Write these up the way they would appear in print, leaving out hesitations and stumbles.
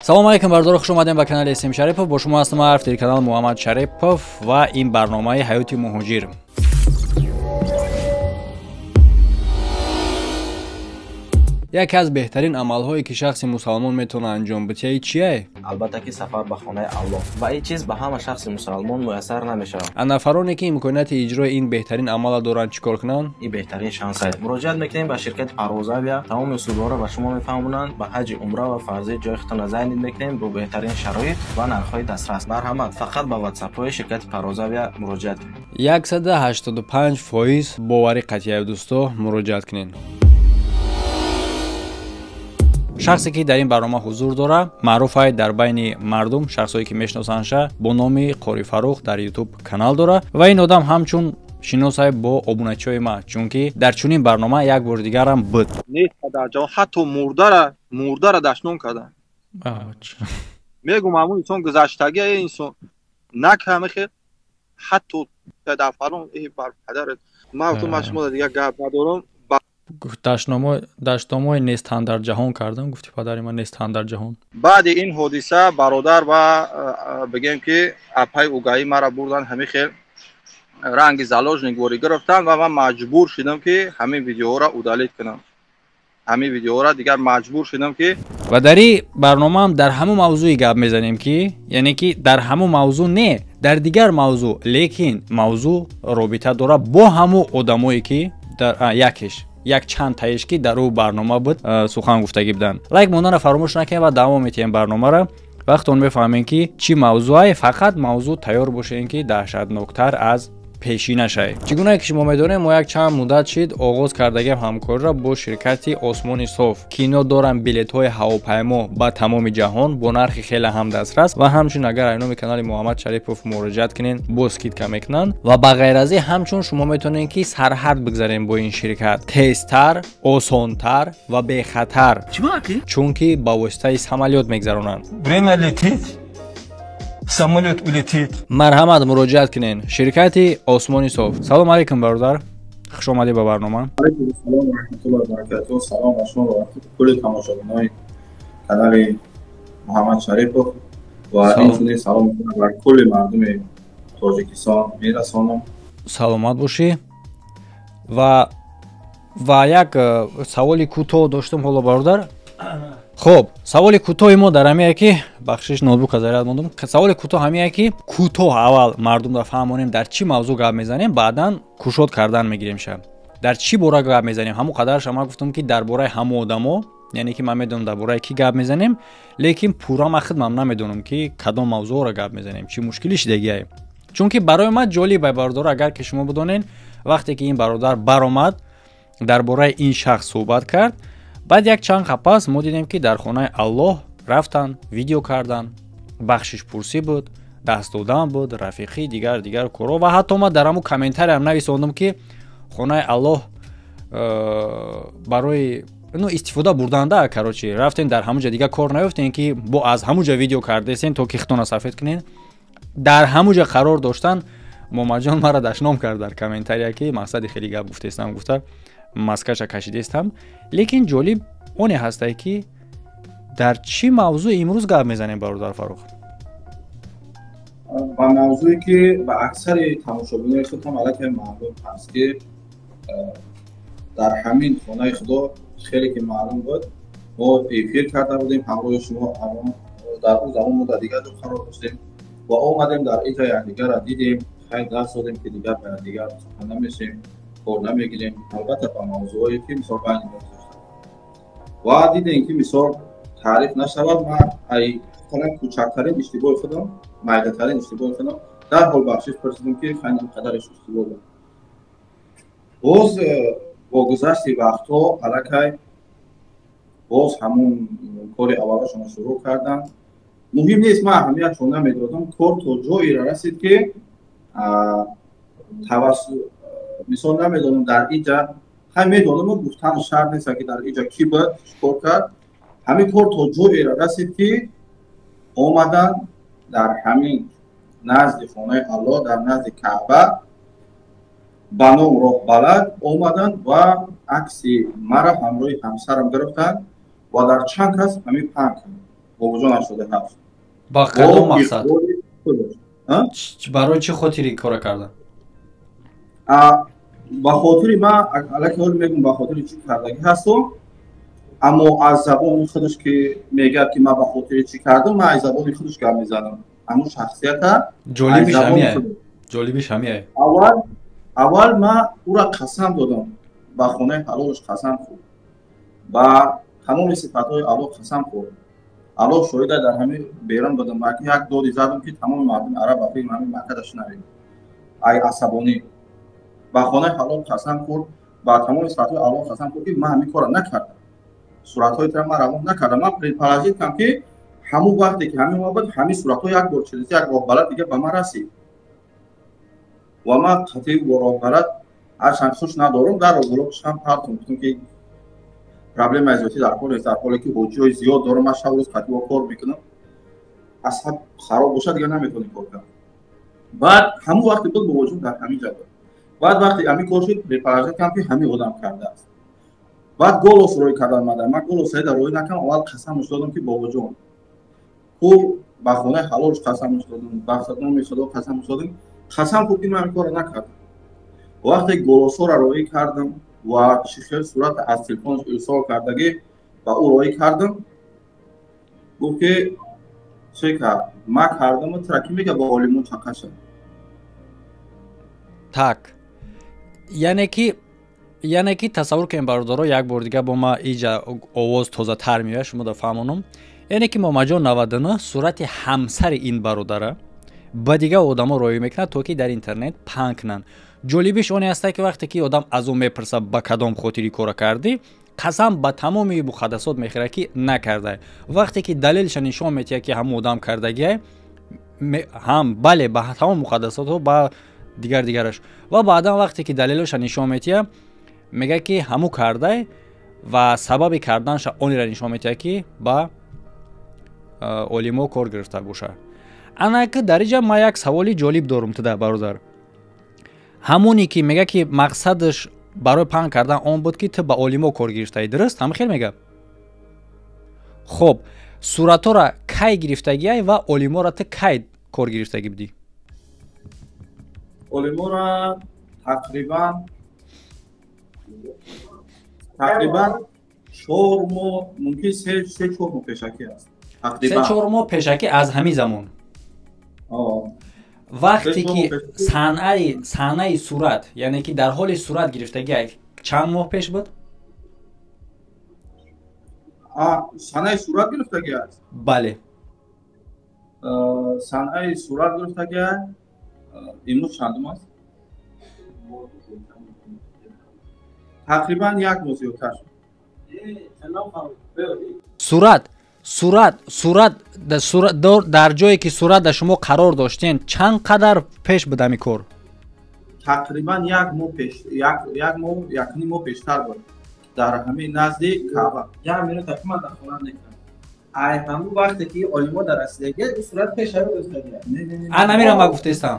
салом алейкум бардор, хуш омадем ба канали Эсим Шарипов. Бо шумо ҳастам ҳарф телеканал Муҳаммад Шарипов ва ин барномаи ҳаёти муҳоҷир. яке аз беҳтарин амалҳое ки шахси мусалмон метавонад анҷом бидиҳад чие? албатта ки сафар ба хонаи Аллоҳ ва ин чиз ба ҳама шахси мусалмон муяссар намешавад. нафароне ки имконияти иҷрои ин беҳтарин амалро доранд чӣ кор кунанд? ин беҳтарин шанс аст. муроҷиат мекунем ба ширкати Парвозавия. тамоми усулҳоро ба шумо мефаҳмонанд. ба ҳаҷи умра ва фарзӣ ҷои худтон зайнид мекунем бо беҳтарин шароит ва нархҳои дастрас. марҳамат, фақат ба ватсапҳои ширкати Парвозавия муроҷиат кунед. 185% бовари қатъияи дӯсто муроҷиат кунед. шахсе ки дар ин барнома ҳузур дора маъруф аст дар байни мардум, шахсое ки мешиносандша бо номи Қори Фаррух дар YouTube канал дора ва ин одам ҳамчун шинос аст бо обуначиҳои ма, чунки дар чунин барнома як бори дигарам буд. Нест дар ҷаҳон ҳатто мурдара даштнон кардан. мегум ҳамун инсон гузаштагия инсон накамехе ҳатто дар фалон бар падарат мавтум машмо дигар гап надорам. даштномаи нестан дар ҷаҳон кардам, гуфти падари ман нестан дар ҷаҳон. баъди ин ҳодиса бародар ва бигем ки апай угаи мара бурдан ҳамин хел ранги заложникворӣ гирифтан ва ман маҷбур шудам ки ҳамин видеоҳоро удалит кунам. ҳамин видеоҳоро дигар маҷбур шудам ки ва дар ин барномаам дар ҳамун мавзӯи гап мезанем ки яъне ки дар ҳамун мавзӯъ не, дар дигар мавзӯъ, лекин мавзӯъ робита дора бо ҳамун одамое ки дар як чанд таиш ки дар ӯ барнома буд сухан гуфтагӣ буданд. лайк монданро фаромӯш накунед ва давом метиҳем барномаро. вақтон мефаҳмем ки чӣ мавзӯъае, фақат мавзӯъ тайёр бошем ки даҳшатноктар аз пешина шай. Чӣ гуна ки шумо медонем, мо як чанд муддат шид оғоз кардагем ҳамкориро бо ширкати Осмони Соф ки ино доранд билетҳои ҳавопаймо ба тамоми ҷаҳон бо нархи хеле ҳам дастрас ва ҳамчун агар айноми канали Муҳаммад Шарипов муроҷиат кунен бо скидка мекунанд ва ба ғайр аз ин ҳамчун шумо метавонед ки сарҳад бигзарем бо ин ширкат. тезтар, осонтар ва бехатар. чунки ба воситаи самолёт мегзаронанд. Время летит. Самолет улетит. марҳамат, муроҷиат кунен. ширкати Осмони Соф. салом алейкум бародар, хуш омадед ба барнома. алейкум салом ва раҳматуллоҳи ва баракатуҳ. салом ба шумо ва кулли тамошобинони канали Муҳаммад Шарипов ва инчунин салом ба кулли мардуми Тоҷикистон мерасонам. саломат бошӣ. ва як саволи кӯтоҳ доштам ҳоло бародар. хоб, саволи кӯтоҳи мо дар ҳамия ки бахшиш ноутбук аз заряд мондам. саволи кӯтоҳ ҳамия ки кӯтоҳ аввал мардумро фаҳмонем дар чӣ мавзӯъ гап мезанем, баъдан кушод кардан мегирем ша. дар чӣ бора гап мезанем? ҳамон қадарша ман гуфтам ки дар бораи ҳамон одамо, яъне ки ман медонам дар бораи кӣ гап мезанем, лекин пурра ман худам намедонам ки кадом мавзӯъро гап мезанем, чӣ мушкили шидагиае. чунки барои ман ҷолиб ай бародар, агар ки шумо бидонен, вақте ки ин бародар баромад дар бораи ин шахс суҳбат кард, баъд як чанд қапас мо дидем ки дар хонаи Аллоҳ рафтан, видео кардан, бахшиш пурсӣ буд, даст додан буд, рафиқӣ, дигар корҳо ва ҳатто ман дар ҳамун комментариям нависондам ки хонаи Аллоҳ барои истифода бурданда, карочи рафтен дар ҳамун ҷа дигар кор наёфтен ки бо аз ҳамун ҷа видео кардесен то ки хитона сафед кунен. дар ҳамун ҷа қарор доштан момаҷон мара дашном кард дар комментария ки мақсади хеле гап гуфтестам, гуфта маскаша кашидестам. лекин ҷолиб оне ҳастае ки дар чӣ мавзӯъ имрӯз гап мезанем бародар Фаррух? ба мавзӯе ки ба аксари тамошобинони худам аллакай маълум ҳаст ки дар ҳамин хонаи худо хеле ки маълум буд, мо эфир карда будем ҳамроҳи шумо. дар ӯ замон мо дар дигар ҷо қарор доштем ва омадем дар инҷа якдигарро дидем, хай даст додем ки дигар ба якдигар сухан намешем, кор намегирем, албатта ба мавзӯъое ки мисол байни мо гузашта ва дидем ки мисол таъриф нашавад. ман ай фақат кӯчактарин иштибоҳи худам, майдатарин иштибоҳи худам дарҳол бахшиш пурсидам ки хайна қадараш иштибоҳ буд. боз бо гузашти вақтҳо аллакай боз ҳамун кори аввалашона шурӯъ карданд. муҳим нест, ман аҳамиятшо намедодам. кор то ҷое расид ки мисол намедонам дар инҷа хай медонам гуфтан шарт нест ки дар инҷа кӣ буд чикор кард. ҳамин кор то ҷое расид ки омадан дар ҳамин назди хонаи Аллоҳ, дар назди Каъба ба ном роҳбалад омаданд ва акси мара ҳамроҳи ҳамсарам гирифтанд ва дар чанд кас ҳамин паҳн кард. бобоҷон 87 ба кадом мақсад барои чӣ хотири кора кардан? ба хотири ман аллакай ҳол мегум ба хотири чӣ кардагӣ ҳасту, аммо аз забони худаш ки мегӯяд ки ман ба хотири чӣ кардам, ман аз забони худаш гап мезанам. Аммо шахсията ҷолибиш ҳамияе. аввал ман ӯра қасам додам, ба хонаи ҳалолаш қасам хӯрд, ба тамоми сифатҳои Аллоҳ қасам хӯрд. Аллоҳ шоҳида дар ҳамин берун будам, ки як доди задам ки тамоми мардуми араб ба филми ҳамин Макка шунавед. Ай асабонӣ. Ба хонаи ҳалол қасам хӯрд, ба тамоми сифатҳои Аллоҳ қасам хӯрд ки ман ҳамин кора накардам. Суратҳои тира ман равон накардам. Ман предположит кардам ки ҳамун вақте ки ҳамин омад, ҳамин суратҳо як бор чиз як роҳбалат дига ба ман расид. Ва ман қатъӣ бо роҳбалат ҳарчанд хуш надорам, дар роҳбалатш ҳам партом гуфтам ки проблемаи зиёдӣ дар кор нест, дар ҳоле ки ҳоҷиҳои зиёд дорам, ман шаб рӯз қатъӣ кор мекунам. Асаб хароб бошад дига наметавонем кор кунам. Баъд ҳамун вақте буд бобоҷон дар ҳамин ҷо буд. Баъд вақте ҳамин кор шуд, предположит кардам ки ҳамин одам кардааст. Баъд голос рой кардам мадам. Ман голос сайда рой накардам, аввал қасамаш додам ки бобоҷон. Ӯ ба хонаи ҳалолаш қасамаш додам, ба садноми худо қасамаш додам. Қасам хӯрд ки ман ин кора накардам. Вақте голосҳоро роӣ кардам ва чӣ хел сурат аз телефонаш ирсол кардагӣ ба ӯ роӣ кардам, гуфт ки чӣ кард? Ман кардаму тира ки мега ба олимон чақа шад. Так. яъне ки тасаввур кунем бародаро, як бор дига бо ма иҷа овоз тозатар меояд, шумо да фаҳмонам. Яъне ки Момаҷон 99 сурати ҳамсари ин бародара ба дига одамо роӣ мекунад, то ки дар интернет паҳн кунанд. ҷолибиш оне аст ки вақте ки одам аз он мепурсад ба кадом хотири кора кардӣ, қасам ба тамоми муқаддасот мехӯрад ки накардай. Вақте ки далелша нишон метиҳад ки ҳамун одам кардагиай, ҳам бале ба тамоми муқаддасотҳо ба дигараш, ва баъдан вақте ки далелаша нишон метиҳад, мега ки ҳамун кардай ва сабаби карданша онеро нишон метиҳад ки ба олимо кор гирифта боша. Анаки дар инҷа ман як саволи ҷолиб дорам туда бародар. ҳамоне ки мега ки мақсадаш барои паҳн кардан он буд ки ту ба олимо кор гирифтаӣ, дуруст? Ҳам хел мега? Хоб, суратҳоро кай гирифтагиай ва олиморо ту кай кор гирифтагӣ будӣ? Олиморо тақрибан 4 моҳ, мумкин 3-4 моҳ пешакӣ аст. 3-4 моҳ пешакӣ аз ҳамин замон. вақте ки саҳнаи сурат, яъне ки дар ҳоли сурат гирифтагиай чанд моҳ пеш буд? Саҳнаи сурат гирифтагӣ аст? Бале. Саҳнаи сурат гирифтагиай имрӯз чандум аст? Тақрибан 1 моҳ зиёдтар шуд. сурат дар ҷое ки сурат шумо қарор доштен чанд қадар пеш буд ҳамин кор? Тақрибан 1 моҳ пеш, 1 моҳ пештар буд дар ҳамин назди Каъба. 1 минута ки ман дар хона мекунам. Ай ҳамун вақте ки олимо дар расидагӣ сурат пеш ҳаё гирифтагӣ. Намира ма гуфтестам.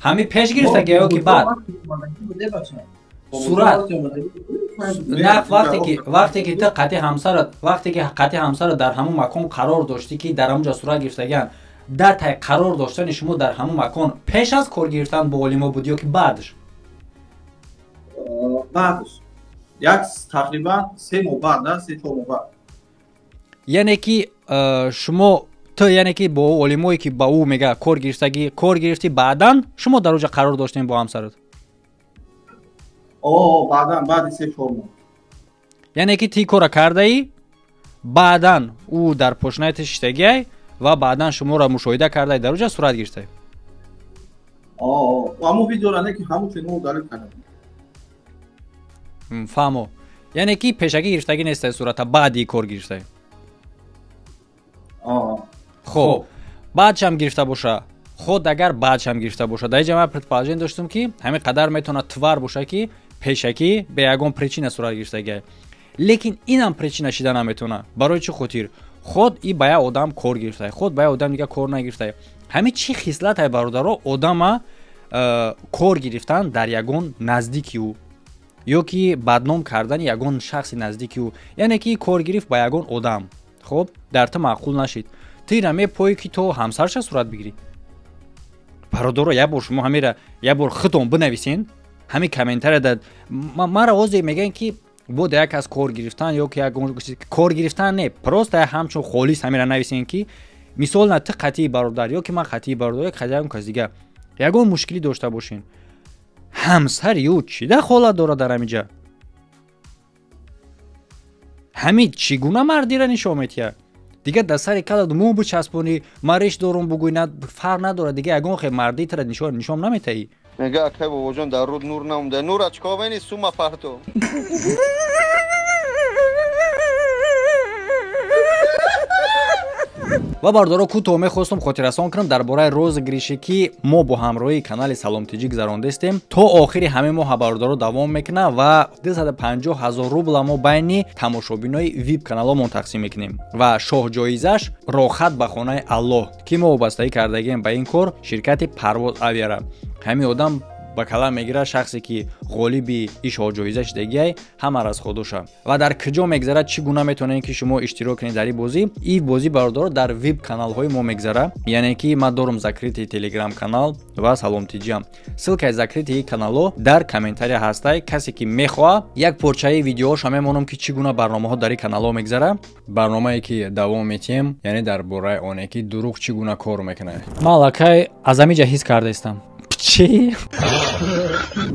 ҳамин пеш гирифтагӣ ё ки баъд? сурат на вақте ки ту қатъи ҳамсарат дар ҳамун макон қарор доштӣ ки дар ҳамун ҷо сурат гирифтагиан, дар тай қарор доштани шумо дар ҳамун макон пеш аз кор гирифтан бо олимо буд ё ки баъдаш? Баъдаш. Як тақрибан 3 моҳ баъд, 3-4 моҳ баъд. яъне ки шумо ту яъне ки бо олимое ки ба ӯ мега кор гирифтӣ, баъдан шумо дар оҷа қарор доштем бо ҳамсарат? баъдан баъди 3-4 моҳ. яъне ки ти кора кардаӣ, баъдан ӯ дар пошинаи ту шиштагиай ва баъдан шуморо мушоҳида кардаи дар оҷа сурат гирифтаӣ. ҳамун видеоро не ки ҳамун чино далил кардам. фаҳмо. яъне ки пешакӣ гирифтагӣ нестаи сурата, баъди кор гирифтаӣ. хоб, баъдшам гирифта боша. худ агар баъдшам гирифта боша, дар инҷа ман предположение доштам ки ҳамин қадар метавонад твар боша ки пешакӣ бе ягон причина сурат гирифтагиай. лекин инам причина шида наметавонад. барои чӣ хотир? худ и ба як одам кор гирифтаи, худ ба як одам дига кор нагирифтаи. ҳамин чӣ хислатай бародаро одама кор гирифтан дар ягон наздики ӯ ё ки бадном кардани ягон шахси наздики ӯ, яъне ки кор гирифт ба ягон одам. خب در تو معقول نشید تو اینا میپویی که تو همسرش صورت بگیری. برادر یه بار شما همین یه بار خودتون بنویسین، همین کامنتر داد ما را وضعی میگن که بود یک از کار گرفتن یا که یک کار گرفتن نه، پروست همچون خالیس همین را نویسین که مثال نه تو قطعی برادر یا که من قطعی برادر یک خدای کس دیگه یگون مشکلی داشته باشین، همسر یو چی ده خاله داره در همینجا، همین چگونه مردی را نشون میده دیگه در سر کلت مو بچسبونی مریش دارم بگوی نه فرق نداره دیگه یگون خیلی مردی تر نشون نمیتهی. میگه اکای بابا جان در رود نور نمونده، نور اچکا بینی سوما پرتو. و باردارو کوتاه میخواستم خاطررسان کنم درباره روزگیری که ما با همراهی کانال سلام تیجی گذراندیم تا آخری همه ماه باردارو دوام میکنه و 250,000 روبل ما بین تماشابینای ویب کانالمون تقسیم میکنیم و شاه جایزش راحت به خانه الله که ما وابستگی کردگیم به این کار شرکت پرواز اویرا. همین آدم با کلام میگیره شخصی که غالبی ایش ها جایزه شدگی همه از خودشه و در کجا میگذره چگونه میتونین که شما اشتراک کنید در این بازی باردار در ویب کانال های ما میگذره، یعنی که ما دارم ذکریت تلگرام کانال و سلام تیجی ام سلکای ذکریت این کانالو در کامنتاری هسته، کسی که میخواد یک پارچه ویدیوش هم میمونم که چگونه برنامه ها در این کانال میگذره، برنامه‌ای که دوام میتیم یعنی درباره اون که دروغ چگونه کار میکنه. مالکای از همینجا حس کرده استم چی؟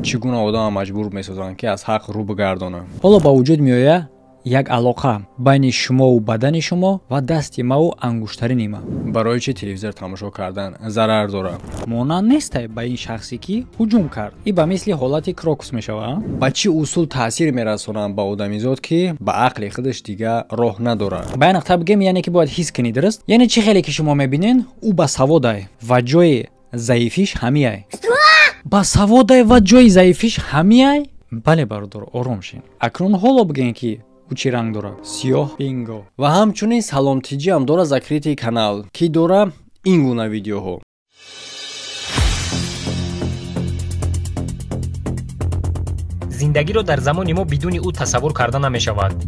چگونه آدم مجبور میسازن که از حق رو بگردانه. حالا با وجود میآید یک علاقه بین شما و بدن شما و دست ما و انگشترین ما. برای چه تلویزیون تماشا کردن ضرر داره؟ مانند نیست به این شخصی که هجوم کرد. این به مثل حالت کروکس میشوه. با چه اصول تاثیر میرسونن به آدمیزاد که به عقل خودش دیگه راه نداره. به این نقطه بگم یعنی که باید حس کنید، درست؟ یعنی چه خیلی که شما میبینین او با سواده و جای ضعیفیش همیه. با سواده و جای ضعیفیش همیه؟ بله برادر آرام شین. اکنون حالا بگین که او چی رنگ داره؟ سیاه. بینگو. و همچنین سلام تیجی هم داره ذکریت کانال که داره این گونه ویدیوها. زندگی رو در زمان ما بدون او تصور کردن نمی شود.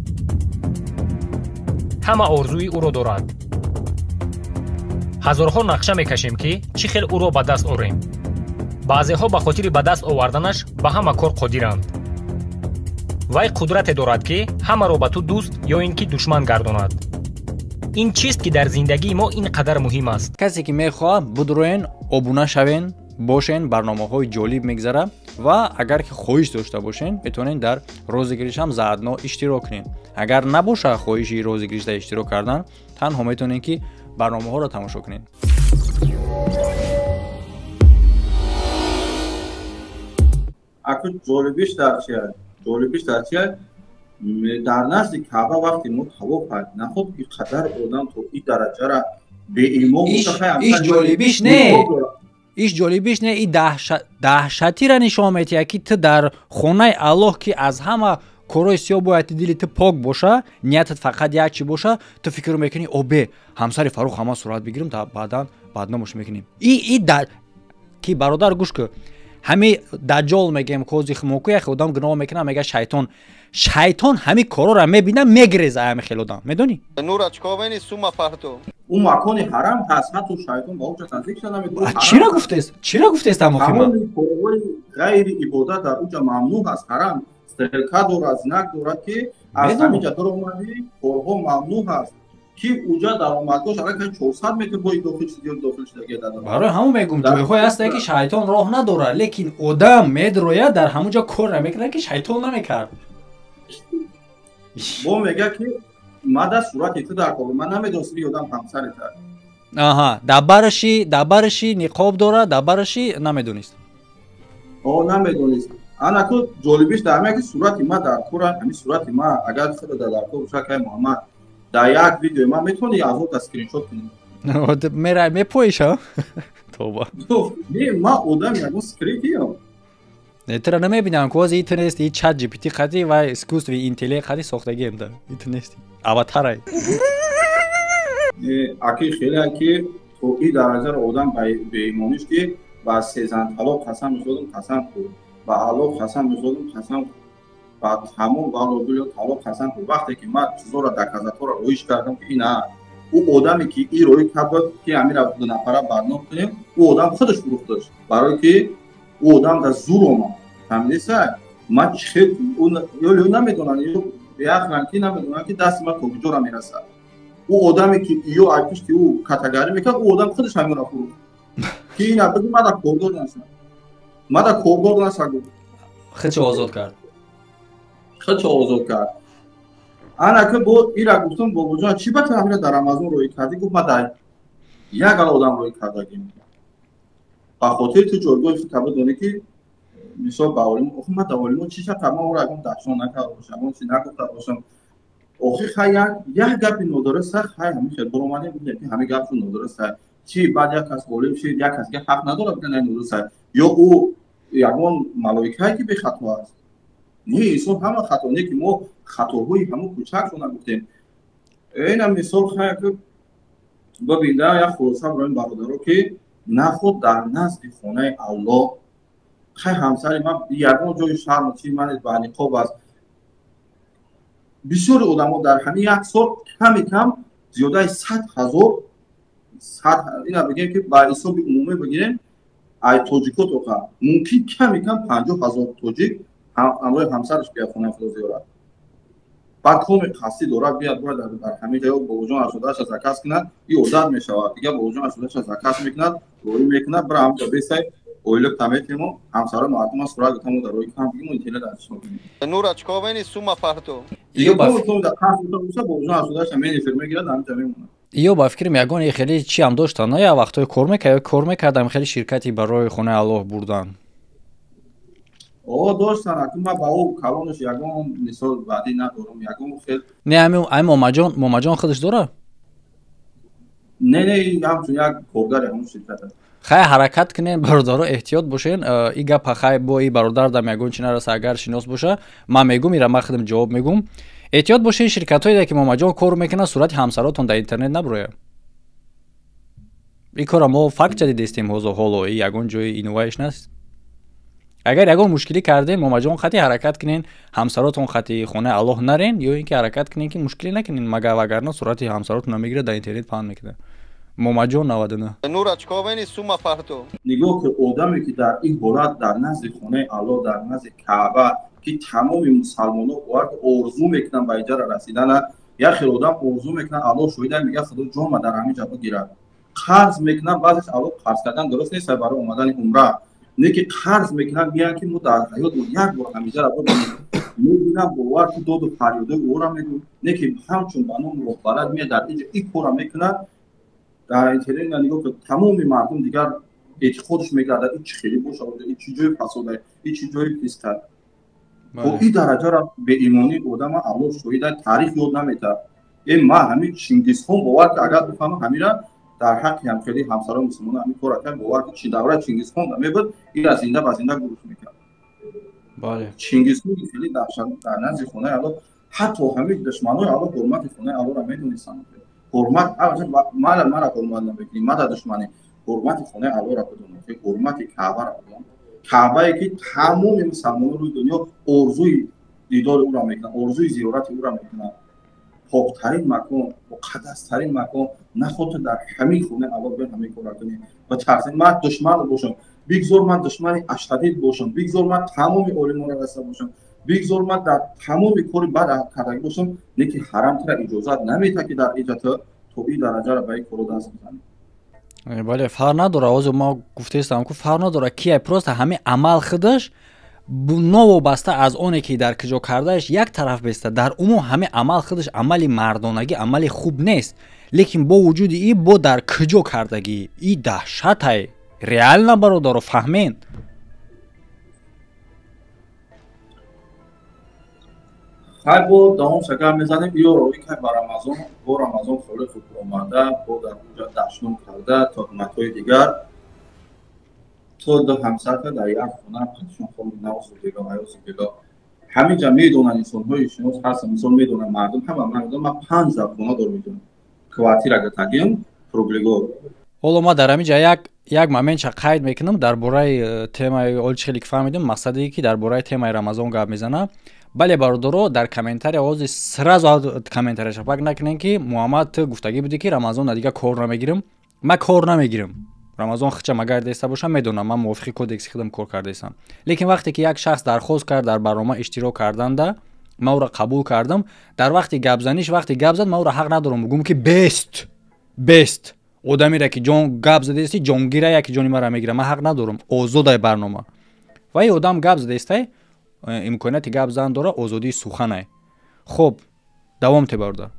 همه آرزوی او رو دارد. هزارها نقشه میکشیم که چی خیل او رو به دست آوریم. بعضی‌ها به خاطر به دست آوردنش به همه کار قادرند. وی قدرت دارد که همه رو به تو دوست یا اینکه دشمن گرداند. این چیست که در زندگی ما اینقدر مهم است. کسی که میخواد بدروین ابونه شوین باشین، برنامه‌های جالب میگذره و اگر که خواهش داشته باشین میتونین در روزگیریش هم زدنا اشتراک کنین. اگر نباشه خواهشی روزگیریش در اشتراک کردن، تنها میتونین که برنامه ها رو تماشا کنین. اکنون جالبیش در چی است؟ جالبیش در چی است؟ در نزد کعبه وقتی ما طواف کرد نخود اینقدر آدم تو این درجه را به ایمان ایش جالبیش نه. ایش جالبیش نه، این دهشتی را نشان میده که تو در خانه الله که از همه کارای سیاه باید دلت پاک باشه، نیتت فقط یک چی باشه، تو فکر میکنی اوبه همسر فاروق همه صورت بگیریم تا بعدا نموش میکنیم. این کی برادر گوش که همه دجال میگم کوزی خموکو خودم گناه میکنه، میگه شیطان همه کارا را میبینه میگریزه همه خیلی آدم میدونی. نور اچکا بینی سوما پرتو. اون مکان حرم هست، حتی شیطان با اونجا نزدیک شده نمیتونه. چرا گفته است اما همون کارهای غیر عبادت در اونجا ممنوع است. حرم سرکه داره، از نک داره که از همینجا در اومدی کارها ممنوع است که اونجا در اومدگاش اگر 400 متر بای داخل شده داده. برای همون میگم جایهای هست که شیطان راه نداره، لیکن آدم میدروید در همونجا کار نمیکنه که شیطان نمیکرد. با میگه که ما در صورتی تو در کار من نمیدونستی آدم همسرت. آها دبرشی نقاب داره، دبرشی نمیدونست. نمیدونست. انا کو جالبیش در میگه که صورتی ما در کار، همین صورتی ما اگر خود در کار باشه که محمد در یک ویدیو ما میتونی از اون اسکرین شات کنی. میره میپویشه. توبه. نه ما آدم یکو سکریپتیم. ترا نمیبینم که از اینترنت این چت جی پی تی خدی و اسکوست و اینتلی خدی ساختگی هم داره اینترنت اواتاره. اکی خیلی که تو این درجه رو آدم به ایمانش که با سیزن طلاق قسم می‌خورم قسم خورد با الله قسم می‌خورم قسم با تمام والدوی طلاق هستن که وقتی که من چیزا را دکازاتور رو رویش کردم که اینا او آدمی که این روی کرد که امیر دو نفره برنامه کنیم او آدم خودش فروختش برای که او آدم در زور اومد فهمیدی من خیلی اون یو نمیدونن یو بیاخرانکی نمیدونن که دست من تو کجا میرسه او آدمی که یو آیپش که او کاتگوری میکنه او آدم خودش همین را فروخت که اینا بگو من در کوردور نشم من در کوردور نشم خودش آزاد کرد خودش آزاد کرد انا که با ایرا گفتم با وجود چی بات همین در آمازون روی کردی گفت ما در یک آدم روی کردیم با خاطر تو جورگوی کتاب دونه که مثلا باوریم آخه ما داولیم چی شد ما اون رقم داشتن نکرد باشم اون چی نگفت باشم آخه خیلی یک گپی ندارست خیلی همین خیلی برومانی بود که همه گپشون ندارست چی بعد یک کس قولیم شد یک کس که حق نداره که ندارست یا او یکون ملائکه‌ای که به خطا است نه ایشون همه خطا نه که ما خطاهای همون کوچکشون نگفتیم اینم مثال خیلی ببینید یک خلاصه برای برادرها که نخود در نزد خانه الله خیلی همسر من یکون جای شرم چی من با نقاب است بسیار آدم‌ها در همین یک سال کم زیاده 100,000 اینا بگیم که با حساب عمومی بگیریم ای توجیکو تو ممکن کم 50,000 توجیک همراه همسرش بیاد خونه فروزی دارد بعد کم خاصی دارد بیاد باید در همین جای با وجود اشودهش از عکس کند این اوزاد می شود دیگه با وجود اشودهش از عکس میکند روی میکند برای همجا بیسای اویلک تمیتیم و همسر مردم از سراغ تمو در روی کم بگیم و اینتیله درش بگیم نور اچکا بینی سوما پارتو دیگه با وجود در وجود اشودهش همین فرمی گیرد همجا میمونه یا با فکر میگن خیلی چی هم داشتن نه یا وقتای کار میکردم خیلی شرکتی برای خونه الله بردن داشتن اکنون من با او کلانش یکم مثال بعدی ندارم یکم خیلی نه همین ماما خودش داره نه همچون یک کارگر همون شرکت خیلی حرکت کنین برادرها احتیاط باشین این گپ خیلی با این برادر در میگن چی نرسه اگر شناس باشه من میگم میرم من خودم جواب میگم احتیاط باشین شرکتایی که ماما جان کار میکنه صورت همسراتون در اینترنت نبروه این کار ما فکت جدید استیم حالا یگان جای اینوایش نیست اگر یگان مشکلی کردین ماما جان خطی حرکت کنین همسراتون خطی خونه الله نرین یا اینکه حرکت کنین که مشکلی نکنین مگر وگرنه صورت همسراتون نمیگیره در اینترنت پهن میکنه ماما جان 99 نور اچکا بینی سوما پارتو نگاه که آدمی که در این حالت در نزد خانه الله در نزد کعبه که تمام مسلمان‌ها وقت آرزو میکنن به اینجا رسیدن یا خیلی آدم آرزو میکنن الله شویده میگه خدا جان ما در همین جا بگیرد قرض میکنن بعضیش الله قرض کردن درست نیست برای اومدن عمره نه که قرض میکنن میگن که ما در حیات یک بار همیشه را ببینیم میبینم باور که دو فریاده او را میگم نه که همچون بانو مخبرات میاد در اینجا این کارا میکنن در اینترنت نگاه که تمام مردم دیگر خودش میگردد این چی خیلی باشه این چی جای فساده این چی جای پیستر و این درجه را به ایمانی آدم الله شویده تاریخ یاد نمیده این ما همین چنگیز خان باور که اگر بفهمم همین را در حق هم خیلی همسران مسلمان همین کار کرد باور که چی دوره چنگیز خان میبود این از زنده بزنده گروه میکرد بله چنگیز خان خیلی در نزد خونه الله حتی همین دشمنای الله حرمت خونه الله را میدونستن حرمت ما را حرمت نمیکنیم ما در دشمنی حرمت خونه الله را بدونیم که حرمت کعبه را بدونیم کعبه که تمام مسلمانان روی دنیا آرزوی دیدار او را میکنن آرزوی زیارت او را میکنن پاکترین مکان و مقدسترین مکان نخواد در همین خونه الله به همین کار کنیم و تقسیم من دشمن باشم بگذار من دشمن اشتدید باشم بگذار من تمام علما را رسا باشم بگذار من در تمام کار بد کردگی باشم نه که حرم تر اجازت نمیده که در ایجاد تو این درجه را به این کار دست بزنی بله فرق نداره آز ما گفته استم که فرق نداره کی پروست همه عمل خودش نوابسته از اونه که در کجا کردهش یک طرف بسته در عموم همه عمل خودش عمل مردانگی عمل خوب نیست لیکن با وجود این با در کجا کردگی این دهشت های ریال نبرادارو فهمین خیلی با دام شکر میزنیم یا روی که با رمضان خیلی خوب آمده با در اونجا دشنون کرده تا متای دیگر تو دو همسر که در یک خونه پنشون خود نوز و دیگه همین جا میدونن انسان های شنوز هست انسان میدونن مردم همه مردم ما 5 خونه دار میدونم کواتیر اگه تگیم پروگلیگو حالا ما در همینجا یک مومنت چه قید میکنم درباره تمای اول خیلی که فهمیدم مقصدی که درباره تمای رمضان گپ میزنه бале бародаро дар комментария ози сразу комментарияш пак накунен ки муҳаммад ту гуфтагӣ будӣ ки рамазон дигар кор намегирам. Ман кор намегирам. Рамазон хичам агар деста бошам медонам ман мувофиқи кодекси худам кор кардаистам. Лекин вақте ки як шахс дархост кард дар барнома иштирок карданда ман ӯро қабул кардам. Дар вақти гапзаниш вақте гап зад ман ӯро ҳақ надорам бигӯм ки бест одамеро ки ҷон гап задеисти ҷонгира яки ҷони маро мегира. Ман ҳақ надорам озодай барнома. ва ин одам гап задеистай имконияти гап задан дора озодии суханай. Хуб давом те барда.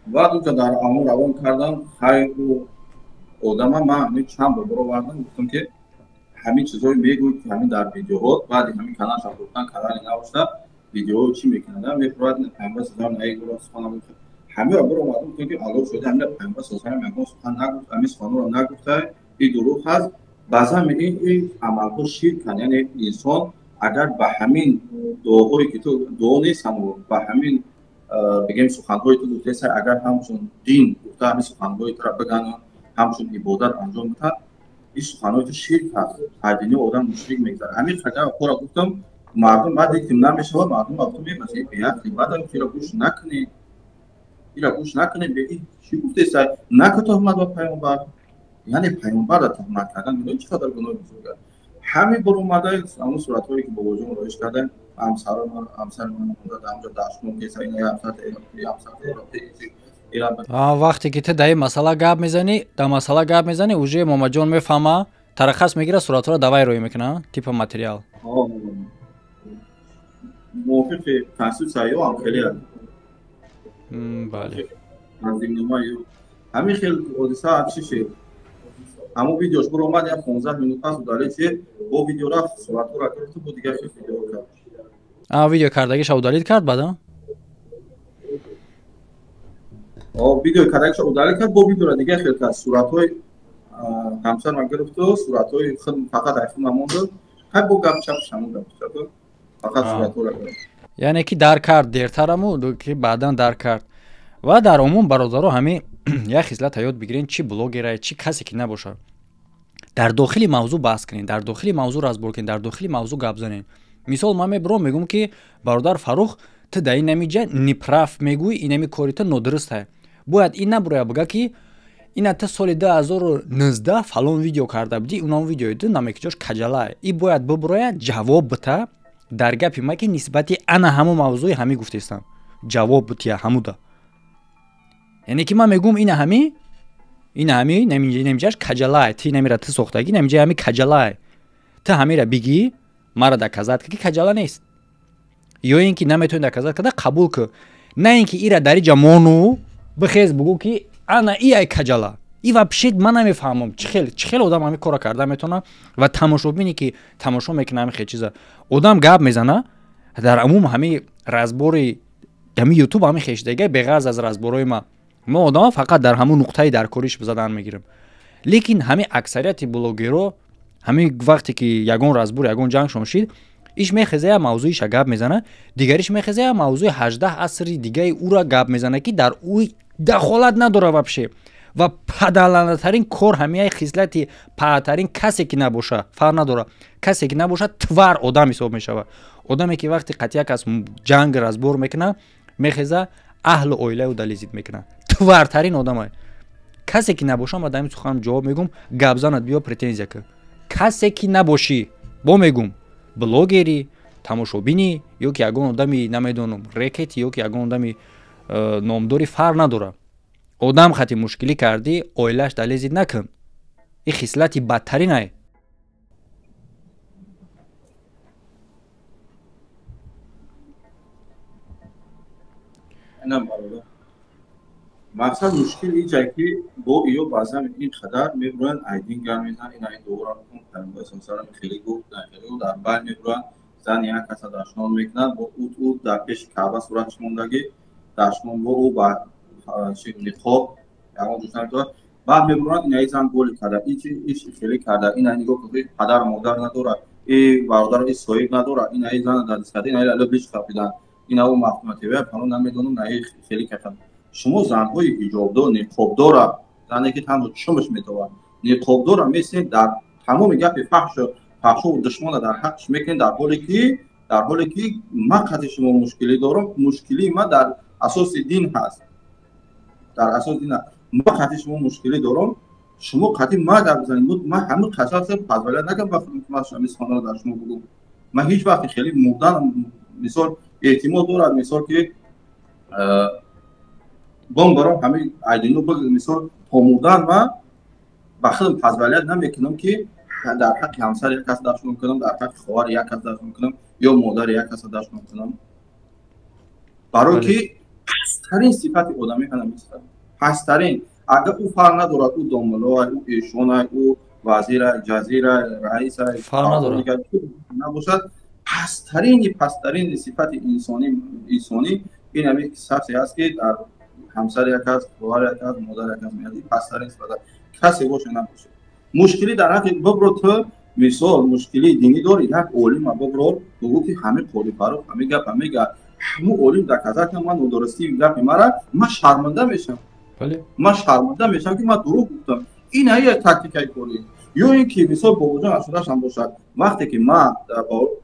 بعد که در امور روان کردم خیلی آدم من چند بار بردم گفتم که همین چیزایی میگوید که همین در ویدیوها بعد همین کانال شب گفتن کانالی نباشه ویدیو چی میکنن میپرد پیامبر سلام نگیرو سخن نگفت همه رو اومدم گفتم که الله شده همین پیامبر سلام میگم سخن نگفت همین سخن رو نگفته این دروغ هست بعضا این عملها شرک یعنی انسان اگر به همین دعاهایی که تو دعا نیست هم به همین بگیم سخن‌های تو گفته سر اگر همچون دین گفته همین سخن‌های تو را بگن همچون عبادت انجام بده این سخن‌های تو شرک هست هدینه آدم مشرک میگذاره همین خدا خورا گفتم مردم بعد که نمیشه مردم وقتی میگه بیاد بعدم که را گوش نکنه به این چی گفته سر نکه تهمت به پیامبر یعنی پیامبر را تهمت کردن میدونی چقدر گناه بزرگه همین بر اومده اون صورت‌هایی که با وجود روش کردن همسر من اونجا داشتم که سایه همسر وقتی که تو در این مسئله گپ میزنی اوجه محمد جان میفهمه ترخص میگیره صورت رو دوای روی میکنه تیپ متریال موافق کنستیتوسیون هم خیلی هست بله همین خیلی حادثه چیشه همون ویدیوش برو اومد یا 15 minut پس удалید با ویدیو را صورت رو گرفت بود دیگه خیلی ویدیو کرد ویدیو کردگیش удалید کرد بعدا ویدیو کردگیش удалید کرد با ویدیو را دیگه خیلی کرد صورت‌های همسر من گرفت و صورت‌های خود فقط ایفون نمونده خیلی با گپ چپش همون گپ کرد فقط صورت رو گرفت یعنی که در کرد دیرترمو که بعدا در کرد و در عموم برادرها همه یک خصلت یاد بگیرین چی بلاگره چی کسی که نباشه در داخل موضوع بحث کنین در داخل موضوع راز برکن در داخل موضوع گپ زنین مثال من میگم که برادر فاروق تو در این نمیجه نپراف میگوی این نمی کاری تو نادرسته باید این نبروی بگه که این تا سال 2019 فلان ویدیو کرده بودی اون ویدیو دو نمیکجاش کجلای این باید ببروی جواب بده در گپی ما که نسبتی انا همو موضوع همی گفتستم جواب بده همو ده یعنی که من میگم این همی نمیجاش کجلای تی نمیره تو سوختگی نمیجه همی کجلای تو همی را بگی مرا در کذات که کجلا نیست یا اینکه نمیتونی در کذات کده قبول که نه اینکه ایرا داری جمانو بخیز بگو که انا ای کجلا ای و پشید من نمیفهمم چخیل آدم همی کارا کرده میتونه و تماشا بینی که تماشا میکنه همی خیلی چیزا آدم گپ میزنه در عموم همی رازبوری همی یوتیوب همی خیش دیگه بغض از رازبورای ما آدم فقط در همون نقطه در کاریش بزدن میگیرم لیکن همه اکثریت بلاگرها همه وقتی که یگان رازبور یگان جنگ شد ایش میخزه موضوعش گپ میزنه دیگریش میخزه موضوع 18 عصر دیگه او را گپ میزنه که در او دخالت نداره وبشه و پدلانه ترین کار همه خصلت پاترین کسی که نباشه فرق نداره کسی که نباشه توار آدم حساب میشه آدمی که وقتی قطعه کس جنگ رازبور میکنه میخزه اهل و عائله و دلیزید میکنه توارترین آدمه کسی که نباشه ما دائم سخنم جواب میگم گپ زنت بیا پرتنزیا که کسی که نباشی با میگم بلاگری تماشابینی یا که یگان آدمی نمیدونم ریکت یا که یگان آدمی نامداری فرق نداره آدم خطی مشکلی کردی عائله‌اش دلیزید نکن این خصلتی بدترینه اینم برادر مقصد مشکل اینجا که با ایو بعضا این خدر میبرن ایدین گر میزن این دوران کن پیامبر سلام خیلی گفت در بر میبرن زن یک کس داشتن میکنن با او در پیش کعبه صورتش موندگی داشتن با او با چی نقاب یعنی دوستان تو بعد میبرن این زن گل کرده ایش خیلی کرده این نگاه که پدر مادر نداره این برادر این صاحب نداره این زن در دست این الان بیش کپیدن این او محکمتی و قانون نمیدونم نه خیلی کردن شما زنهای حجابدار نقابدار زنی که تنها چشمش میتوان نقابدار مثل در تمام گپ فحش و دشمن در حقش میکنن در حالی که در حالی که ما قطع شما مشکلی دارم، مشکلی ما در اساس دین هست. در اساس دین هست. ما قطع شما مشکلی دارم، شما قطع ما در بزنید بود، ما همه قصاص فضایلت نکنم وقتی ما شمیز خانه رو در شما بگم. ما هیچ وقت خیلی مردن مثال احتمال دارد مثال که بام برام همه ایدینو بگم مثال پامردن ما بخشم فضایلت نمیکنم که در حق همسر یک کس داشت میکنم، در حق خواهر یک کس داشت میکنم یا مادر یک کس داشت میکنم، برای که پسترین صفت آدمی کنم است. پسترین اگر او فرق ندارد، او داملا، او ایشون، او وزیر جزیر، رئیس فرق ندارد نباشد، پسترین صفت انسانی این همین شخصی است که در همسر یک کس، خواهر یک کس، مادر یک کس میاد، پسترین صفت کسی باشه نباشه. مشکلی در حق ببرو تو مثال مشکلی دینی داری، یک عالم ببرو بگو که همه قولی فرو همه گپ همه همه عالم در کذا که من درستی گپ مرا من شرمنده میشم. بله من شرمنده میشم که من دروغ گفتم. این یک تاکتیکای کولی یا اینکه مثال با وجود اشوداش هم باشد وقتی که ما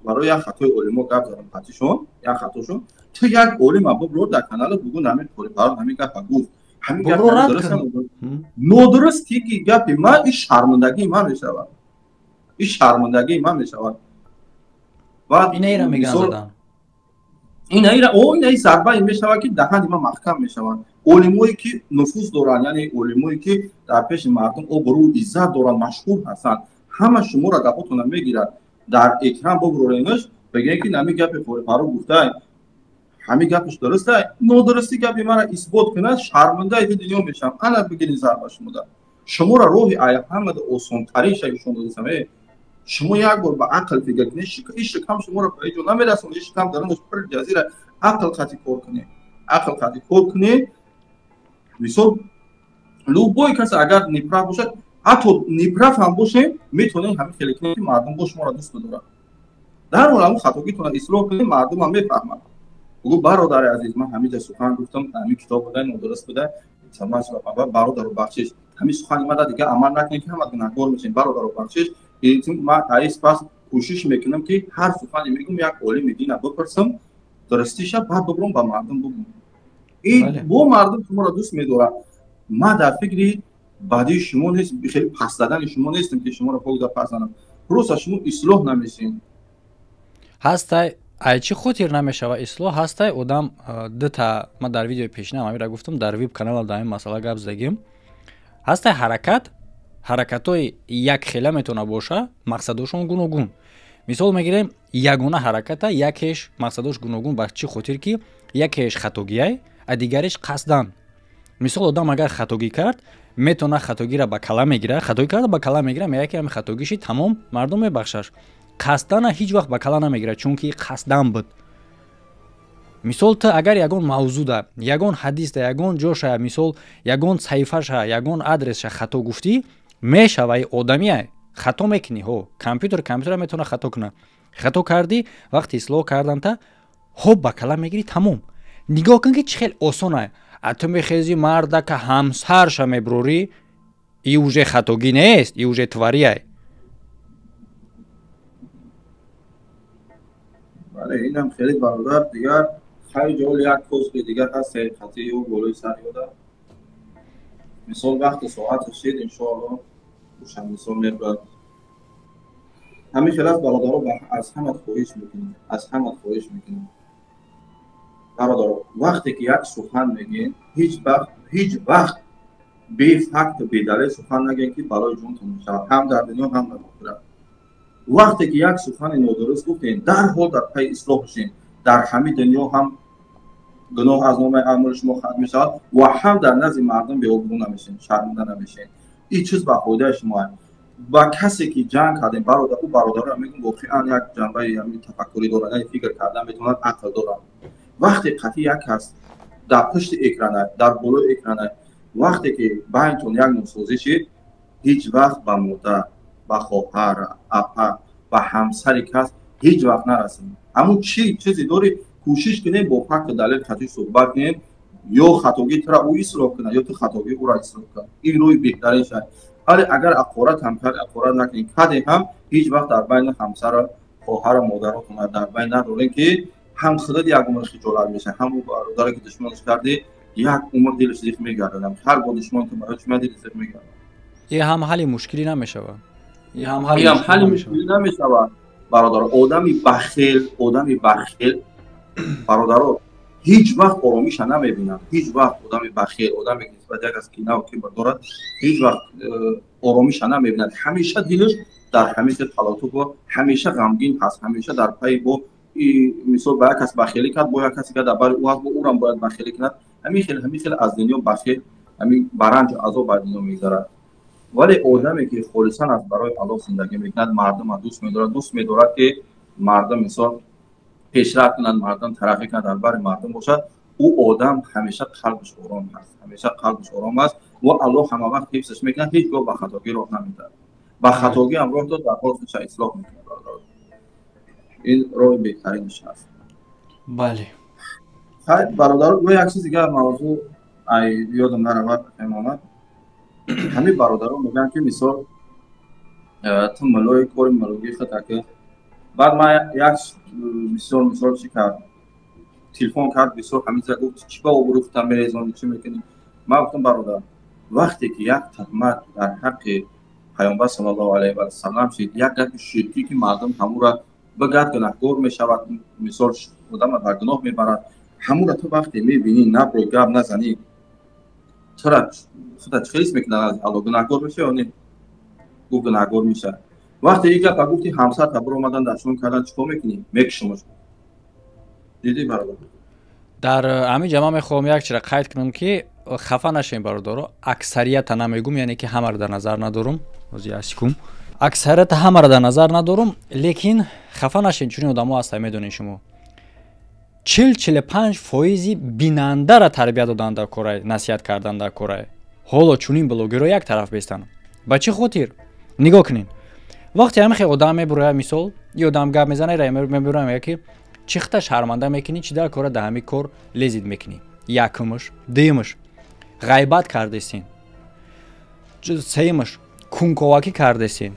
برای یک خطای علما گپ زدم خطیشون یک خطاشون تو یک عالم ببرو در کانال بگو همه قولی فرو همه گپ گفت همین گپ درست نادرستی که گپ ما این شرمندگی ما میشود، این شرمندگی ما میشود. و این ایرا میگن زدن این ایرا این ضربه این میشود که دهن ما محکم میشود. علمایی که نفوذ دارن یعنی علمایی که در پیش مردم آبرو عزت دارن مشهور هستند همه شما را گپاتون میگیرن در اکرام ببرورینش بگین که نمی گپ فوری فرو گفته همین گپش درسته نادرستی گپی مرا اثبات کنه شرمنده ای دنیا میشم. انا بگین ضربه شما را روح آیه محمد اوسون ترین شیشون دادم شما یک بار با عقل فکر کنید شکم شما را پیدا نمیرسونه شکم درونش پر جزیره عقل قطعی کار کنید عقل قطعی کار کنید. مثال لوبوی کس اگر نیپرا باشه حتی نیپرا هم باشه میتونه همین خیلی کنه که مردم با شما را دوست بدارن در اون خطاگیتون اصلاح کنید مردم هم میفهمن. بگو برادر عزیز من همین سخن گفتم همین کتاب بوده نادرست بوده سماج و برادر بخشش همین سخن ما دیگه عمل نکنید که هم گناهکار میشین. برادر بخشش این ما ایس پس کوشش میکنم که هر سخنی میگم یک عالم دین بپرسم درستیش بعد ببرم با مردم بگم این با مردم شما را دوست میدارم. ما در فکری بعدی شما نیست خیلی پس دادن شما نیستم که شما را پاک در پس دادم روز شما اصلاح نمیشین هسته ای چی خطیر نمیشه و اصلاح هسته آدم دتا ما در ویدیو پیشینه همی را گفتم در ویب کانال در این مسئله گپ زدیم هسته حرکت‌های یک خیلی میتونه باشه مقصدشون گوناگون. مثال میگیریم یگانه حرکت یکیش مقصدش گوناگون با چی خاطر که یکیش خطاگیه دیگرش قصدن. مثال آدم اگر خطاگی کرد میتونه خطاگی را با کلام میگیره خطاگی کرد با کلام میگیره میگه که همین خطاگیش تمام مردم میبخشش قصدن هیچ وقت با کلام نمیگیره چون که قصدن بود. مثال تو اگر یگان موضوع ده یگان حدیث ده یگان جوشه مثال یگان صحیفه شه یگان آدرس شه خطا گفتی میشه و آدمیه خطا میکنی ها کامپیوتر میتونه خطا کنه خطا کردی وقتی اصلاح کردن تا خب با کلام میگیری تمام. نگاه کن که چه خیلی آسانه تو میخیزی مرده که همسرش میبروری ای اوجه خطاگی نیست ای اوجه تواریه. بله اینم خیلی برادر دیگر خیلی جول یک کوز دیگر هست خطی و گلوی سر یاده مثال وقت ساعت شد انشاءالله روشن مثال میبرد همین خلاف برادر از همت خواهش میکنیم برادر وقتی که یک سخن میگین هیچ وقت بی فکت بی دلیل سخن نگین که برای جونتون میشه هم در دنیا هم در آخرت. وقتی که یک سخن نادرست گفتین در حال در پی اصلاح بشین در همین دنیا هم گناه از نام اعمال شما ختم میشه و هم در نزد مردم بی‌آبرو نمیشین شرمنده نمیشین. این چیز به فایده شما با کسی که جنگ کردین برادر او برادر را میگم واقعا یک جنبه همین تفکری دارن فکر کردن میتونن عقل دارن. وقتی قطعی یک هست در پشت اکران در بالای اکران وقتی که بینتون یک نوسازی هیچ وقت به مادر با خواهر اپا و همسر کس هیچ وقت نرسیم. اما چیزی داری کوشش کنیم با فکت دلیل خطی صحبت کنیم یا خطاگی تو را او اصلاح کنه یا تو خطاگی او را اصلاح کنه. این روی بهترین شد. ولی اگر اقارت هم کرد اقارت نکنیم کدی هم هیچ وقت در بین همسر خواهر مادراتون در بین ندارین که هم خودت یک عمر خجالت میشه، هم اون برادری که دشمنش کردی یک عمر دلش زیخ میگردن. هر با دشمن که برای شما دل زیخ میگردن. این هم حل مشکلی نمیشه. این هم حل مشکلی نمیشه. برادر آدمی بخیل برادر هیچ وقت آرامیش نمیبینم. هیچ وقت آدمی بخیل، آدمی که نسبت یک از کینه و کبر دارد، هیچ وقت آرامیش نمیبیند. همیشه دلش در همیشه تلاطم و همیشه غمگین هست. همیشه در پی با مثال با یک کس بخیلی کرد، با یک کسی که در بر او هست، با او هم باید بخیلی کند. همین خیلی از دنیا بخیل، همین برنج عذاب بر دنیا میگذرد. ولی آدمی که خالصا از برای الله زندگی میکند، مردم دوست می‌دارد که مردم مثال پیشرفت کنند، مردم ترقی کنند، در بر مردم باشد. او آدم همیشه قلبش آرام است و الله همه وقت حفظش میکنه. هیچگاه به خطاگی راه نمیده. به خطاگی هم راه داد، در حال خودش اصلاح میکنه. این راه بهترینش هست. بله. خیر برادر، روی یک چیز دیگه موضوع یادم نرود امامت. همین برادران میگن که مثال تو ملای کار ملوگی خطا که بعد ما یک مثال چی کرد، تلفن کرد بسیار همیشه گفت چی با او گفتم میریزانی چی میکنی. ما گفتم برادر وقتی که یک تهمت در حق پیامبر صلی الله علیه و سلم شد، یک گپ شرکی که مردم همو را بگرد گناهکار میشود، مثال آدم در گناه میبرد، همو را تو وقتی میبینی نبرو گپ نزنی، چرا خودت خیس میکنه از الله گناهکار میشه یا نه؟ گفت گناهکار میشه. وقتی یک گپ گفتی همسر تبر اومدن دشمن کردن چیکار میکنی؟ میکشمش. دیدی برادر؟ در همین جمع میخوام یک چیز قید کنم که خفه نشین برادر. اکثریت نمیگم، یعنی که همه را در نظر ندارم. اکثریت همه را در نظر ندارم، لیکن خفه نشین چون آدم‌ها هستن میدونین شما 40-45% بیننده را تربیت دادن در کره، نصیحت کردن در کره. حالا چونین بلوگرها یک طرف بیستن. با چه خاطر؟ نگاه کنین. وقتی همه آدم میبره مثال یه آدم گپ میزنه را میبره میگه که چخته شرمنده میکنی، چی در کار ده همین کار لذت میکنی. یکمش، دومش غیبت کردیسین، سومش کنکاوکی کردیسین.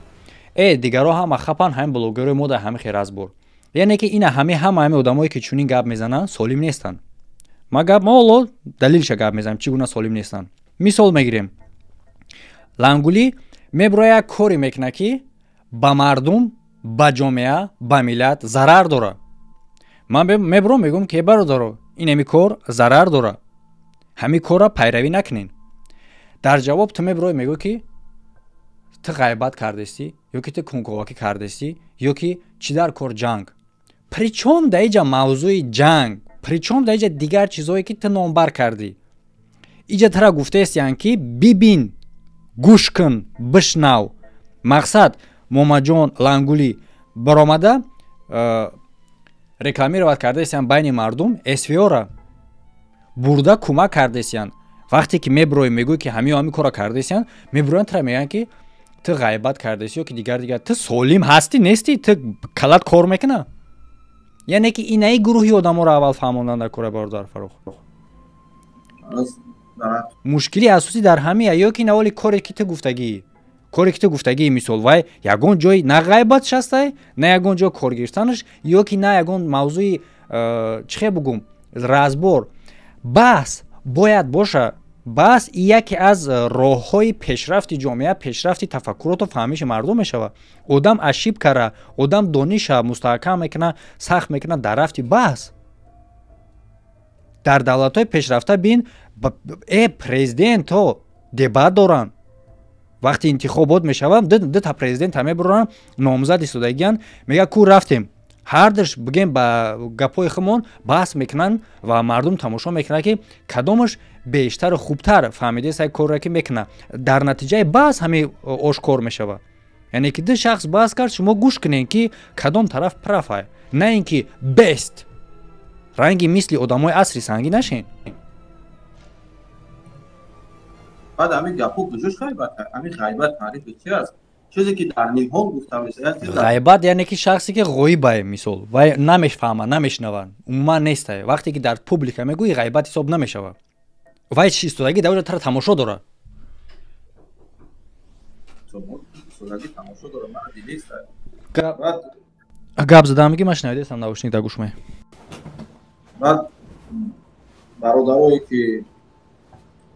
دیگرها هم خپن هم بلوگر ما در همه خیر از بر. یعنی که این همه آدمایی که چونین گپ میزنن سالم نیستن. ما حالا دلیلش گپ میزنیم چگونه سالم نیستن. مثال میگیریم لنگولی میبره یک کاری میکنه که با مردم، با جامعه، با ملت ضرر داره. من میبرم میگم که برادر این کار ضرر داره، همین کار را پیروی نکنین. در جواب تو میبره میگو که تو غیبت کردستی یا که تو کنکاوکی کردستی یا که چی در کار جنگ. پریچوم در اینجا موضوع جنگ، پریچوم در اینجا دیگر چیزایی که تو نامبر کردی. اینجا ترا گفته است یعنی که ببین، گوش کن، بشنو. مقصد موما جان لنگولی برآمده реклами равад кардасиян байни мардум SVO-ра бурда кӯмак кардасиян. вақте ки меброи мегӯй ки ҳамин кора кардасиян, меброян тра мегӯян ки ту ғайбат кардаси ё ки дигар ту солим ҳастӣ нестӣ, ту калат кор мекуна. яъне ки инаи гурӯҳи одаморо аввал фаҳмондан дар кора бародар Фарух. мушкили асосӣ дар ҳамин ё ки наволи коре ки ту гуфтагӣ, коре ки ту гуфтагӣ мисол вай ягон ҷой на ғайбат шастай, на ягон ҷо кор гирифтанаш ё ки на ягон мавзӯи чӣ бугум разбор баҳс бояд боша. баҳс яке аз роҳҳои пешрафти ҷомеа, пешрафти тафаккуроту фаҳмиши мардум мешавад. одам ашиб кара, одам дониша мустаҳкам мекуна, сахт мекуна дар рафти баҳс. дар давлатҳои пешрафта бин президентҳо дебат доранд. вақти интихобот мешавад, дута президент мебуранд, номзад истодагиян, мега ку рафтем. ҳардаш бигем ба гапҳои худмон баҳс мекунанд ва мардум тамошо мекунад ки кадомаш бештару хубтар фаҳмидеса корра ки мекуна. дар натиҷаи баҳс ҳамин ошкор мешавад. яъне ки ду шахс баҳс кард, шумо гӯш кунед ки кадом тараф прафа, на ин ки бест ранги мисли одамои асри сангӣ нашен. بعد همین گپو کجاش غیبت کرد؟ همین غیبت تعریف چی است؟ چیزی که در نهان گفتم میشه. غیبت یعنی که شخصی که غایبه مثال و نمیفهمه، نمیشنوه، عموما نیسته. وقتی که در پوبلیک میگویی غیبت حساب نمیشوه. و چیز استودگی در اونجا تماشا داره. استودگی تماشا داره، من دیدیست. гап задам миги ман шунавидастам навушник дар гӯш меям. بعد برادرایی که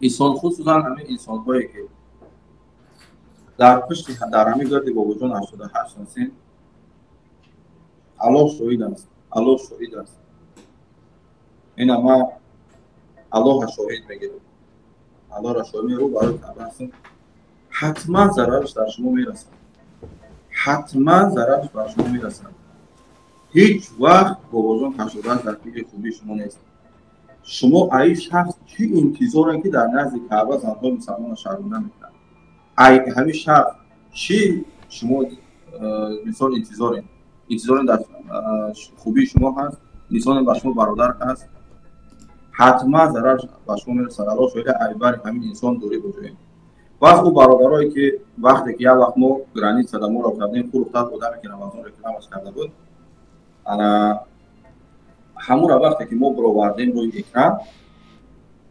انسان خصوصا همین انسان‌هایی که در پشت در همین گرد بابا جان 88 هستین، الله شهید است، الله شهید است. این ما الله شهید میگیره، الله را شهید میگیره برای کردن حتما ضررش در شما میرسه، حتما ضررش بر شما میرسه. هیچ وقت بابا جان 88 در پیش خوبی شما نیست. شما ای شخص چی انتظاری که در نزد کعبه زنهای مسلمان شرمنده میکنن؟ ای همین شخص چی شما مثال انتظار در خوبی شما هست، انسان بر شما برادر هست، حتما ضرر بر شما میرسه. الله شاید ای بر همین انسان دوری بجوین. وقت او برادرایی که وقتی که یک وقت ما گرانیت صدمو را کردیم خود افتاد بودم که نمازون رکلامش کرده بود، انا همون وقتی که ما برآوردیم روی اکران،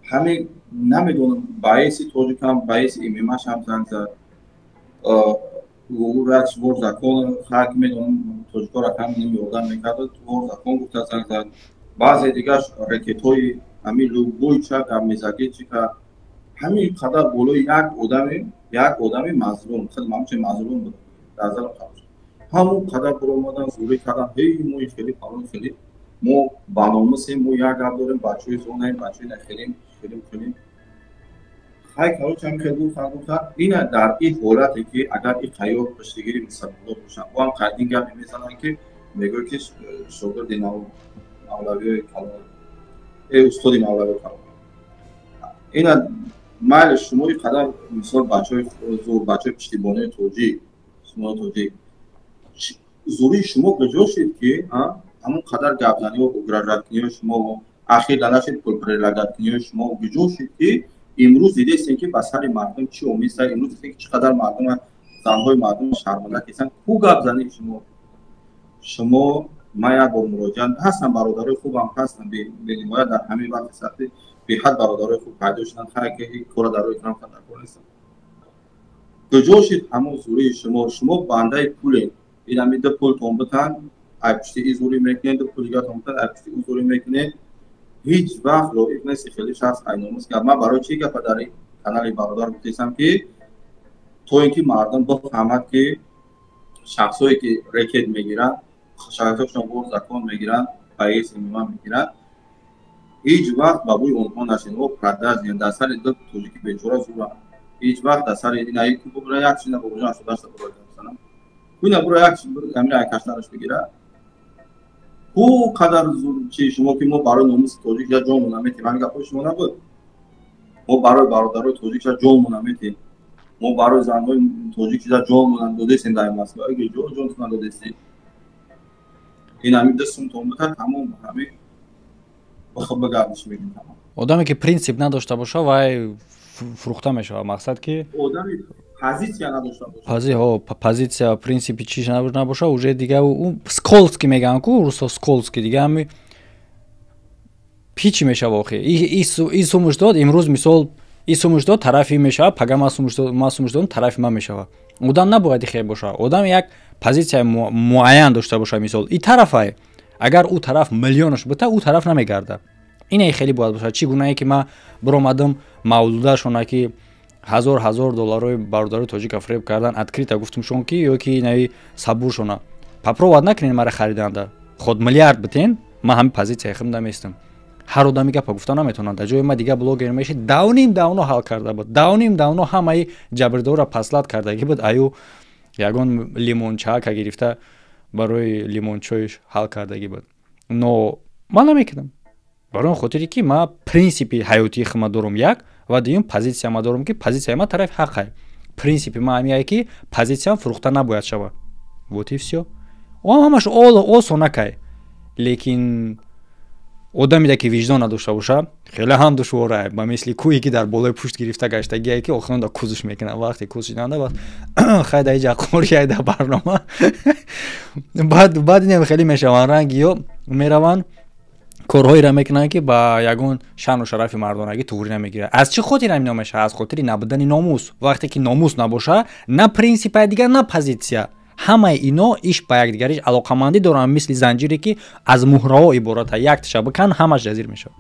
همین نمیدونم باعث توجیکم باعث ایمیمش هم زنگ زد، او رقص ور زکان خاک میدونم توجیکا را هم نمیوردن میکرد، ور زکان گفته زنگ زد. بعضی دیگه رکت های همین لوگوی چک هم میزگی چی که همین قدر بولو یک آدمی مظلوم، خیلی همچه مظلوم بود در ظلم خواهد. همون قدر برآمدن زوری کردن، هی موی خیلی پرون خیلی ما برنامه‌سیم، ما یک گپ داریم بچه‌های زونیم، بچه‌های نخیلیم خیلی کارو چند خیلی گفتن این در این حالتی که اگر این قیام پشتگیری مسلمان باشن با هم قدیم گپ میزنن که میگه که شاگرد مولوی کلام استاد مولوی کلام این مال شما این قدر مثال بچه‌های زور بچه‌های پشتیبانی توجیه شما توجیه زوری شما بجاشید که همون قدر گپزنی و گرایش‌کنی شما و اخیر دانشید پرپرلگاتنی شما و بجاشید که امروز دیده هستین که بسر مردم چی امید داره، امروز دیدین که چقدر مردم زنهای مردم شرمنده هستن. کو گپزنی شما ما یک بار مراجعه هستن، برادرای خوبم هستن به نهایت در همین وقت سخت به حد برادرای خوب پیدا شدن خیلی که این کار در روی اکرام خطر نیستن. بجاشید همون زوری شما بنده پول این همین دو پول تون بتن اپشتی ای زوری میکنه، دو پول دیگه تون بتن اپشتی ای زوری میکنه. هیچ وقت لایق نیست خیلی شخص ایناموس که من برای چی گپ در کانال برادر گفتم که تو اینکه مردم بفهمد که شخصایی که رکت میگیرن شخصاشون بور زکان میگیرن پیس ایمان میگیرن هیچ وقت با بوی اونها نشین و پرداز یعنی در سر دو توجی که بیچاره زورا هیچ وقت در سر این ای کو برای یک چیز نبودن شده است برای مثلا کوی برای یک چیز همین کاشتارش بگیره او قدر زور چی شما که ما برای ناموس توجیک یا جامون نمیتیم همین گپ شما نبود. ما برای برادرای توجیک یا جامون نمیتیم، ما برای زنهای توجیک یا جامون داده سین در مسئله اگه جون تون داده سین این همین دستون تون بتن تمام همین بخواب بگردش میگیم تمام. آدمی که پرینسیپ نداشته باشه وای فروخته میشه. مقصد که آدمی позиция نداشته باشه. позиция принципи чиш набоша уже дига у сколски меган ку русо сколски дига ами пичи меша вохе и сумуш дод имрӯз мисол и сумуш дод тарафи меша пагама сумуш дод тарафи ма мешава. одам набояд хе боша, одам як позиция муайян дошта боша. мисол и тарафай агар у тараф миллионаш бута у тараф намегарда. ин хеле бояд боша. чӣ гунае ки ма биромадам мавдудашона ки $1000 бародари тоҷика фреб кардан открыто гуфтумшон ки ёки нави сабуршона попробовать накунед мара хариданда худ миллиард битен ма ҳамин позиция химда местам. ҳар одами гапа гуфта наметавонад. дар ҷои ма дига блогер меши давним давно ҳал карда буд, давним давно ҳамаи ҷабрдора паслат кардаги буд. аю ягон лимончаака гирифта барои лимончоиш ҳал кардаги буд. но ман намекардам барои хотире ки ма принсипи ҳаётии хима дорам як ва дуюм позиция ма дорам ки позиция ма тарафи ҳаққай. принсипи ма ҳамин ки позитсиям фурӯхта набояд шавад. вот и всё. ҳамаш осонакай. лекин одамида ки виҷдон надошта боша хеле ҳам душворае. ба мисли кӯе ки дар болои пушт гирифта гаштагие ки охиронда кӯзиш мекунад. вақте кӯз шиданда бад хайда иҷа қорияйда барнома баъд инам хеле мешаванд ранги ё мераванд корҳоеро мекунанд ки ба ягон шаъну шарафи мардонагӣ туғри намегирад. аз чӣ хотир ҳамин мешавад? аз хотири набудани номус. вақте ки номус набоша на принсипа дига на позитсия ҳамаи ино иш ба якдигариш алоқамандӣ доранд, мисли занҷире ки аз муҳраҳо иборат аст. Як тиша бикан ҳамаш ҷазир мешавад.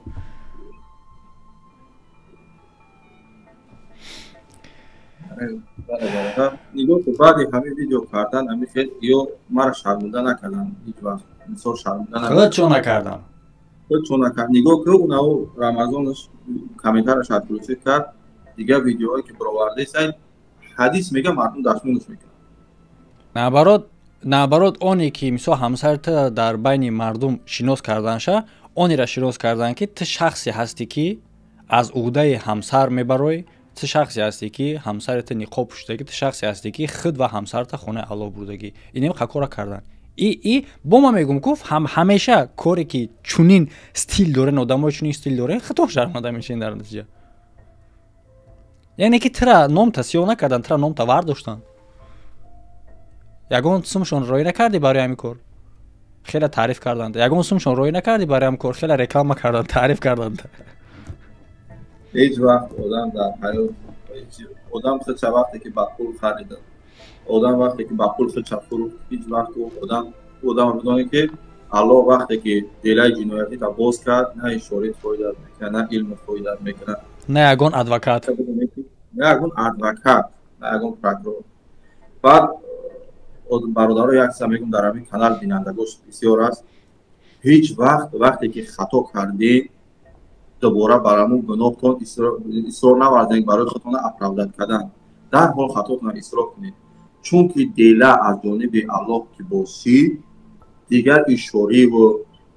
нигоҳ кун, баъди ҳамин видео кардан ҳамин хел ё мара шарманда накардан, ҳеҷ вақт мисол шарманда накардан. Худчо накардам. Худчо накард. Нигоҳ кун, унаву Рамазонаш комментараш отключи кард. Дигар видеоҳое ки бароварда сай ҳадис мега мардум дашмонаш мекард. наоборот оне ки мисол ҳамсарта дар байни мардум шинос карданша, онеро шинос кардан ки ту шахсе ҳастӣ ки аз уҳдаи ҳамсар мебароӣ, ту шахсе ҳастӣ ки ҳамсарата ниқоб пӯштагӣ, ту шахсе ҳастӣ ки худ ва ҳамсарата хонаи Аллоҳ бурдагӣ. Инем қакора кардан. Бо ма мегум гуфт ҳамеша коре ки чунин стил дорен, одамои чунин стил дорен, хато шарманда мешин дар натиҷа. яъне ки тра номта сиёҳ накардан, тра номта вардоштанд. ягон сумшон роӣ накардӣ барои ҳамин кор, хеле таъриф карданд. Ягон сумшон роӣ накардӣ барои ҳамин кор, хеле реклама карданд, таъриф карданд. ҳеҷ вақт одам дар ҳаёт одам хача вақте ки ба пул харидад, одам вақте ки ба пул хача фурӯхт, ҳеҷ вақт одам бидонад ки Аллоҳ вақте ки делаи ҷиноятиро боз кард, на ишорат фоидат мекунад, на илм фоидат мекунад, на ягон адвокат, на ягон прокурор. баъд бародаро якса мегум дар ҳамин канал бинандагош бисёр аст. ҳеҷ вақт вақте ки хато кардӣ дубора бар ҳамон гуноҳтон исрор наварзед барои худтона оправдат кардан. дарҳол хатотона исрор кунед, чунки дела аз ҷониби Аллоҳ ки бошӣ, дигар ишорию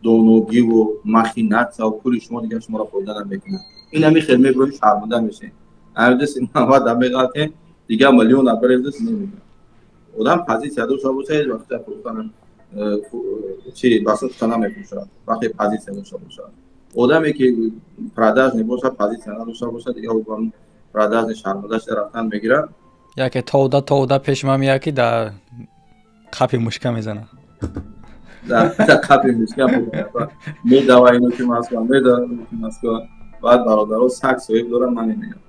доногиву махинатсия пули шумо дигар шуморо фоида намекунад. ин ҳамин хел мебирои шарманда мешед. амдис Муҳаммад амеғате дигар миллион абрезис немегӯяд. одам позиция дошта боша, ҳеҷ вақт фурӯхтан чи басо кутана мекушад. вақте позиция дошта бошад, одаме ки продажник бошад, позиция надошта бошад, дигар ба продажник шармандаш рафтан мегирад. яке тоуда пеши ман меяд ки дар қапи мушка мезанад. дар қапи мушка медава ино ки маскан, медава ино ки маскан. баъд бародаро саг соҳиб дорад, ман немегам.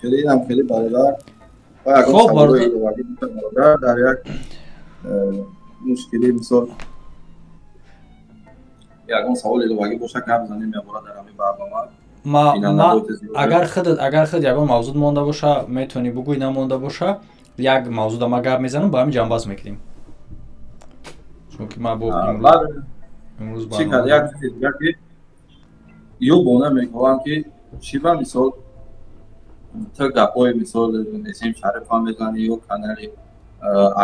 خیلی برادر و برادر در یک مشکلی مثال یگان سوال الهی باشه که بزنیم یا برادر همین برنامه اگر خود یگان موضوع مونده باشه میتونی بگوی، نمونده باشه یک موضوع ما گپ میزنم با همین جنباز میکنیم، چون که ما با امروز چی کرد یک چیز دیگه که یو بونه میگویم که شیبه مثال تا گپای مثال نسیم شریف هم میزنی یا کانالی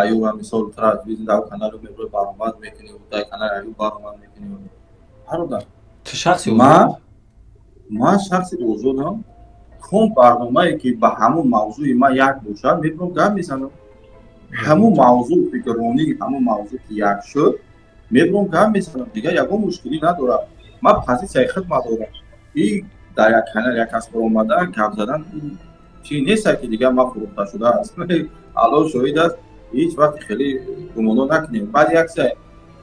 ایوب هم مثال تراز بیزی داو کانال رو میبره برآمد میکنی و دای کانال ایوب برآمد میکنی. هر وقت تو شخصی ما شخصی اوزودم کم برنامه‌ای که به همون موضوع ما یک باشه میبرم گپ میزنم، همون موضوع فکرونی همون موضوع که یک شد میبرم گپ میزنم، دیگه یگان مشکلی نداره. ما پوزیسیای خدمت دارم. این در یک کانال یک کس اومدن گپ زدن چی نیست که دیگه ما فروخته شده است. الله شاهد است، هیچ وقت خیلی گمانو نکنیم. بعد یک سه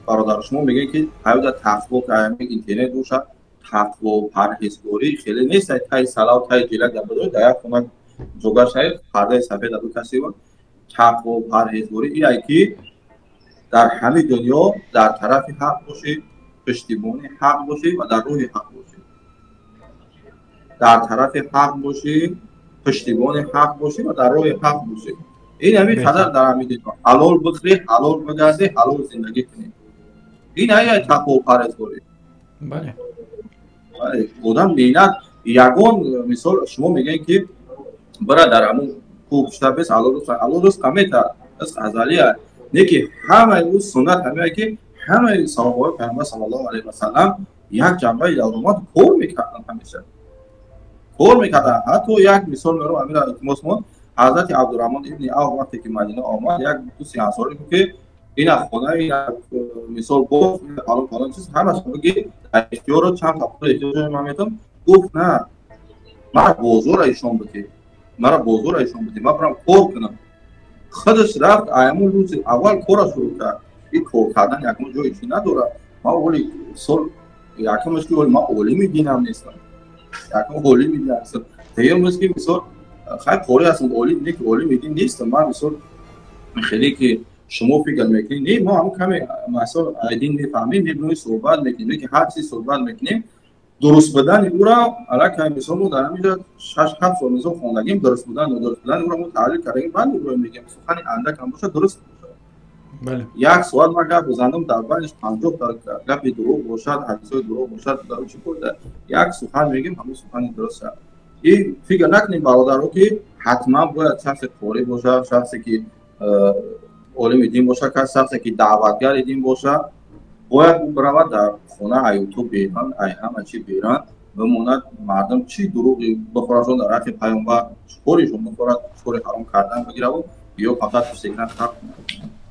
برادر شما میگه که حیات تقوا که اینترنت باشه، تقوا و پرهیزگاری خیلی نیست. تای سلام تای جلک در بدون در یک خونه جوگا شاید پرده سفید دو کسی بود. تقوا و پرهیزگاری اینه که در همه دنیا در طرف حق باشی، پشتیبانی حق باشی و در روح حق باشی. در طرف حق باشی، پشتیبان حق باشی و در راه حق باشی. این همین قدر در همین دنیا حلال بخوری، حلال بگردی، حلال زندگی کنی. این هایی تقوا و پرهیزگاری. بله. آدم بیناد یگان مثال شما میگن که برادر همون خوب شده بس حلال روز کمیتا از غزالیه. نه که همه روز سنت همه که همه صحابه پیامبر صلی الله علیه و سلم یک جنبه علامات کور میکردن همیشه. کور میکردن. حتی یک مثال میرم امیر مسلمان حضرت عبدالرحمن ابن عوف وقتی که مدینه آمد یک دوست انصاری بود که این خونه این مثال گفت فلان چیز همش میگه اختیار چند تا پول احتیاج من میتونم گفت نه مرا بازار ایشان بده، مرا بازار ایشان بده، من برم کار کنم. خودش رفت ایامون روز اول کار شروع کرد. این کار کردن یکم جایشی نداره. ما ولی سال یکمش که ما اولی میدینم نیستم. یکم اولی میدینم نیستم. دیگه مثل مثال خیلی کاری هستم اولی دیگه که اولی میدین نیست ما مثلا خیلی که شما فکر میکنید نه ما هم کمی مثلا ایدین میفهمیم نوعی صحبت میکنیم که هر چیز صحبت میکنیم درست بودن او را علاوه مثلا ما در همینجا 6 7 سال نزا خوندگیم درست بودن و درست بودن او را ما تحلیل کردیم بعد رو میگیم سخن اندک هم باشه درست بله یک سوال ما گپ بزنم در بعدش 50 تا گپ دروغ باشد حدیث دروغ باشد در چی بوده یک سخن میگیم همون سخن درسته این فکر نکنیم برادرها که حتما باید شخص کاری باشه شخصی که علم دین باشه که شخصی که دعوتگر دین باشه باید برود در خونه ایوتو بیران ای همه چی بیران بماند مردم چی دروغی بخورشون در حق پیامبر چطوریشون بخورد چطوری حرام کردن بگیره و یا فقط سیگنال حق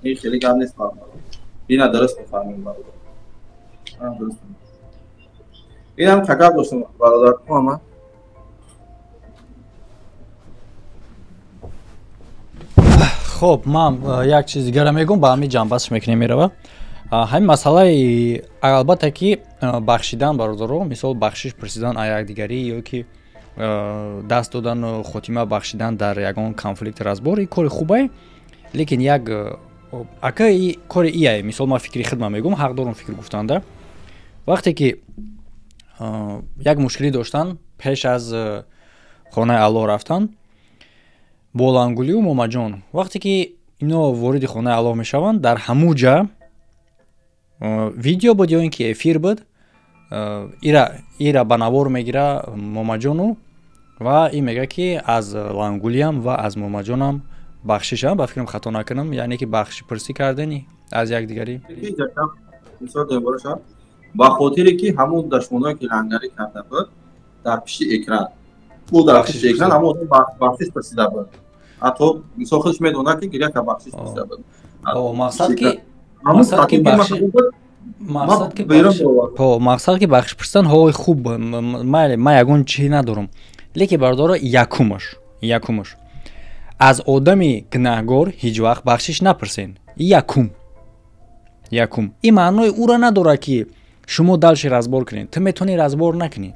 این خیلی کم نیست این درست بفهمیم برادر درست این هم تکر داشتم برادر ما خب من یک چیز دیگر میگم با همین جنبش میکنیم میره همین مسئله البته که بخشیدن برادرو مثال بخشش پرسیدن ای یک دیگری یا که دست دادن و خاتمه بخشیدن در یگان کانفلیکت رازبور این کار خوبه لیکن یک اگه این کار ایه مثال ما فکری خدمت میگم حق دارم فکر گفتنده وقتی که یک مشکلی داشتن پیش از خانه الله رفتن بولانگولی و موماجون وقتی که اینا وارد خانه الله میشوند در هموجا ویدیو بود یا اینکه افیر بود ایرا بنوار میگیره موماجونو و این میگه که از لانگولیم و از موماجونم بخششم با فکرم خطا نکنم یعنی که بخش پرسی کردنی از یک دیگری با خاطری که همون دشمنایی که لنگری کرده بود در پیش اکران بود در پیش اکران همون بخشش پرسیده بود حتی مثال خودش میدونه که گریه که بخشش پرسیده بود مقصد که بخش پرسیدن های خوب من یگون چی ندارم لیکن برادر یکمش از آدمی گناهگار هیچ وقت بخشش نپرسین یکم این معنی او را نداره که شما دلش رازبار کنین تو میتونی رازبار نکنی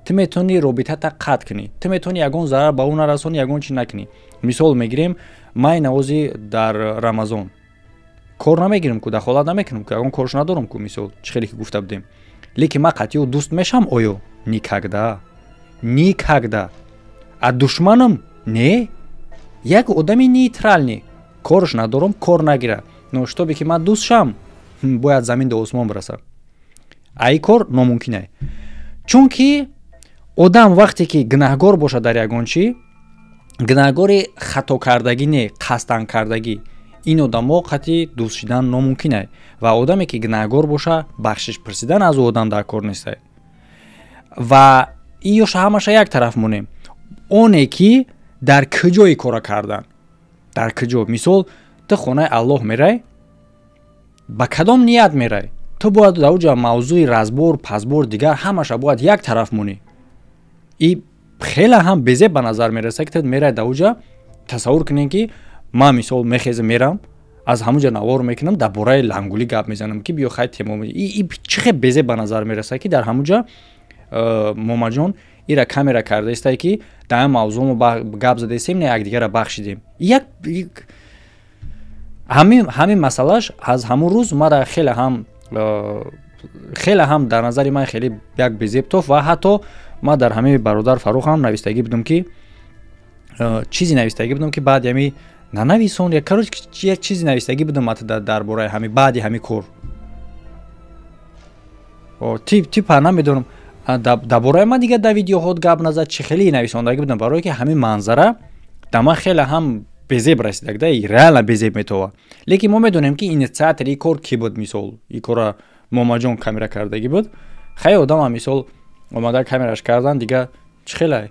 تو میتونی رابطه تا قطع کنی تو میتونی یگون ضرر به اون رسونی یگون چی نکنی مثال میگیریم من نمازی در رمضان کار نمیگیرم که دخالت نمیکنم که اون کارش ندارم که مثال چه خیلی که گفته بودیم لیکن من قطعی دوست میشم آیا نیکگدا از دشمنم نه یک آدمی نیترال نی کارش ندارم کار نگیره نوشتابی که من دوست شم باید زمین до آسمان برسه ای کار ناممکنه چون که آدم وقتی که گناهگار باشه در یگان چی گناهگاری خطا کردگی نه قصدن کردگی این آدم قطعی دوست شدن ناممکنه و آدمی که گناهگار باشه بخشش پرسیدن از آدم در کار نیسته و ایش همش یک طرف مونه اونه که در کجای کار کردن در کجا مثال تو خانه الله میره با کدام نیت میره تو باید در اوجا موضوع رازبور پزبور دیگر همش باید یک طرف مونی این خیلی هم بزه به نظر میرسه که میره در اوجا تصور کنین که من مثال میخیزم میرم از همونجا نوار میکنم در باره لنگولی گپ میزنم که بیا خیلی تمام این چه بزه به نظر میرسه که در همونجا موماجون ایرا کامera کرده است که در موضوع ما گپ زده استیم نه یک دیگه را بخشیدیم همین مسئلهش از همون روز ما خیلی هم در نظر من خیلی یک بزیب توف و حتی ما در همین برادر فروخ هم نویستگی بودم که چیزی نویستگی بودم که بعد یمی ننویسون یک چیزی نویستگی بودم درباره همین بعدی همین کور تیپ نمیدونم درباره من دیگه در ویدیو ها گپ نزد چه خیلی نویساندگی بودم برای که همین منظره دما خیلی هم بزیب رسیده ده رئال بزیب میتوه لیکن ما میدونیم که این ساعت ای کار کی بود مثال این کار موماجون کامera کردگی بود خیلی آدم هم مثال اومده کامراش کردن دیگه چه خیلی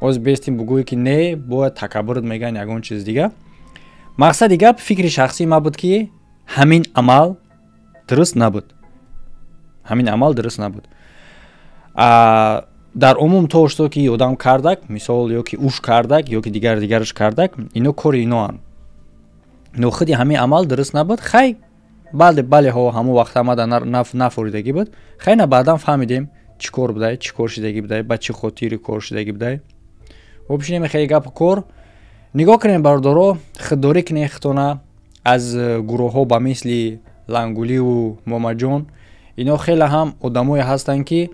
از بیستیم بگویی که نه باید تکبرت میگن یگون چیز دیگه مقصد دیگه فکر شخصی ما بود که همین عمل درست نبود در عموم توشتو که آدم کردک مثال یا که اوش کردک یا که دیگرش کردک اینو کار اینا هن نو خودی همین عمل درست نبود خیلی بله ها همون وقت آمده نفوریدگی بود خیلی بعدا فهمیدیم چی کار بوده چی کار شدگی بوده با چی خاطری کار شدگی بوده و بشینیم خیلی گپ کور نگاه کنیم برادرها خودداری کنیم خودتون از گروه ها با مثل لنگولی و مامجان اینا خیلی هم آدمایی هستن که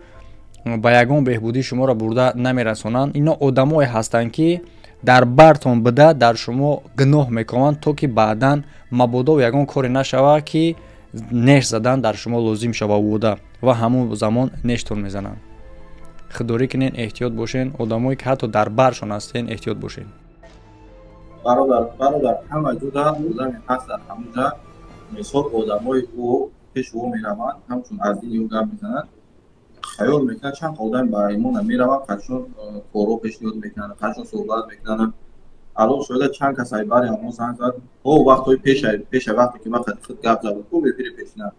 با یگان بهبودی شما را برده نمیرسونن. اینا آدمایی هستن که در برتون بده در شما گناه میکنن تا که بعداً مبادا و یگان کاری نشوه که نش زدن در شما لازم شوه بوده و همون زمان نشتون میزنن. خودداری کنین، احتیاط باشین. آدمایی که حتی در برشون هستین احتیاط باشین. برادر همه جدا آدمی هست در همونجا مثال آدمای او پیش او میروند همچون از این او گپ میزنند خیال میکنن چند آدم با ایمون میروند قدشون کورو پیشنهاد میکنن قدشون صحبت میکنن الان شده چند کسایی برای همون زنگ زد او وقتی پیش وقتی که من خود گپ زدم او بپیری پیشنه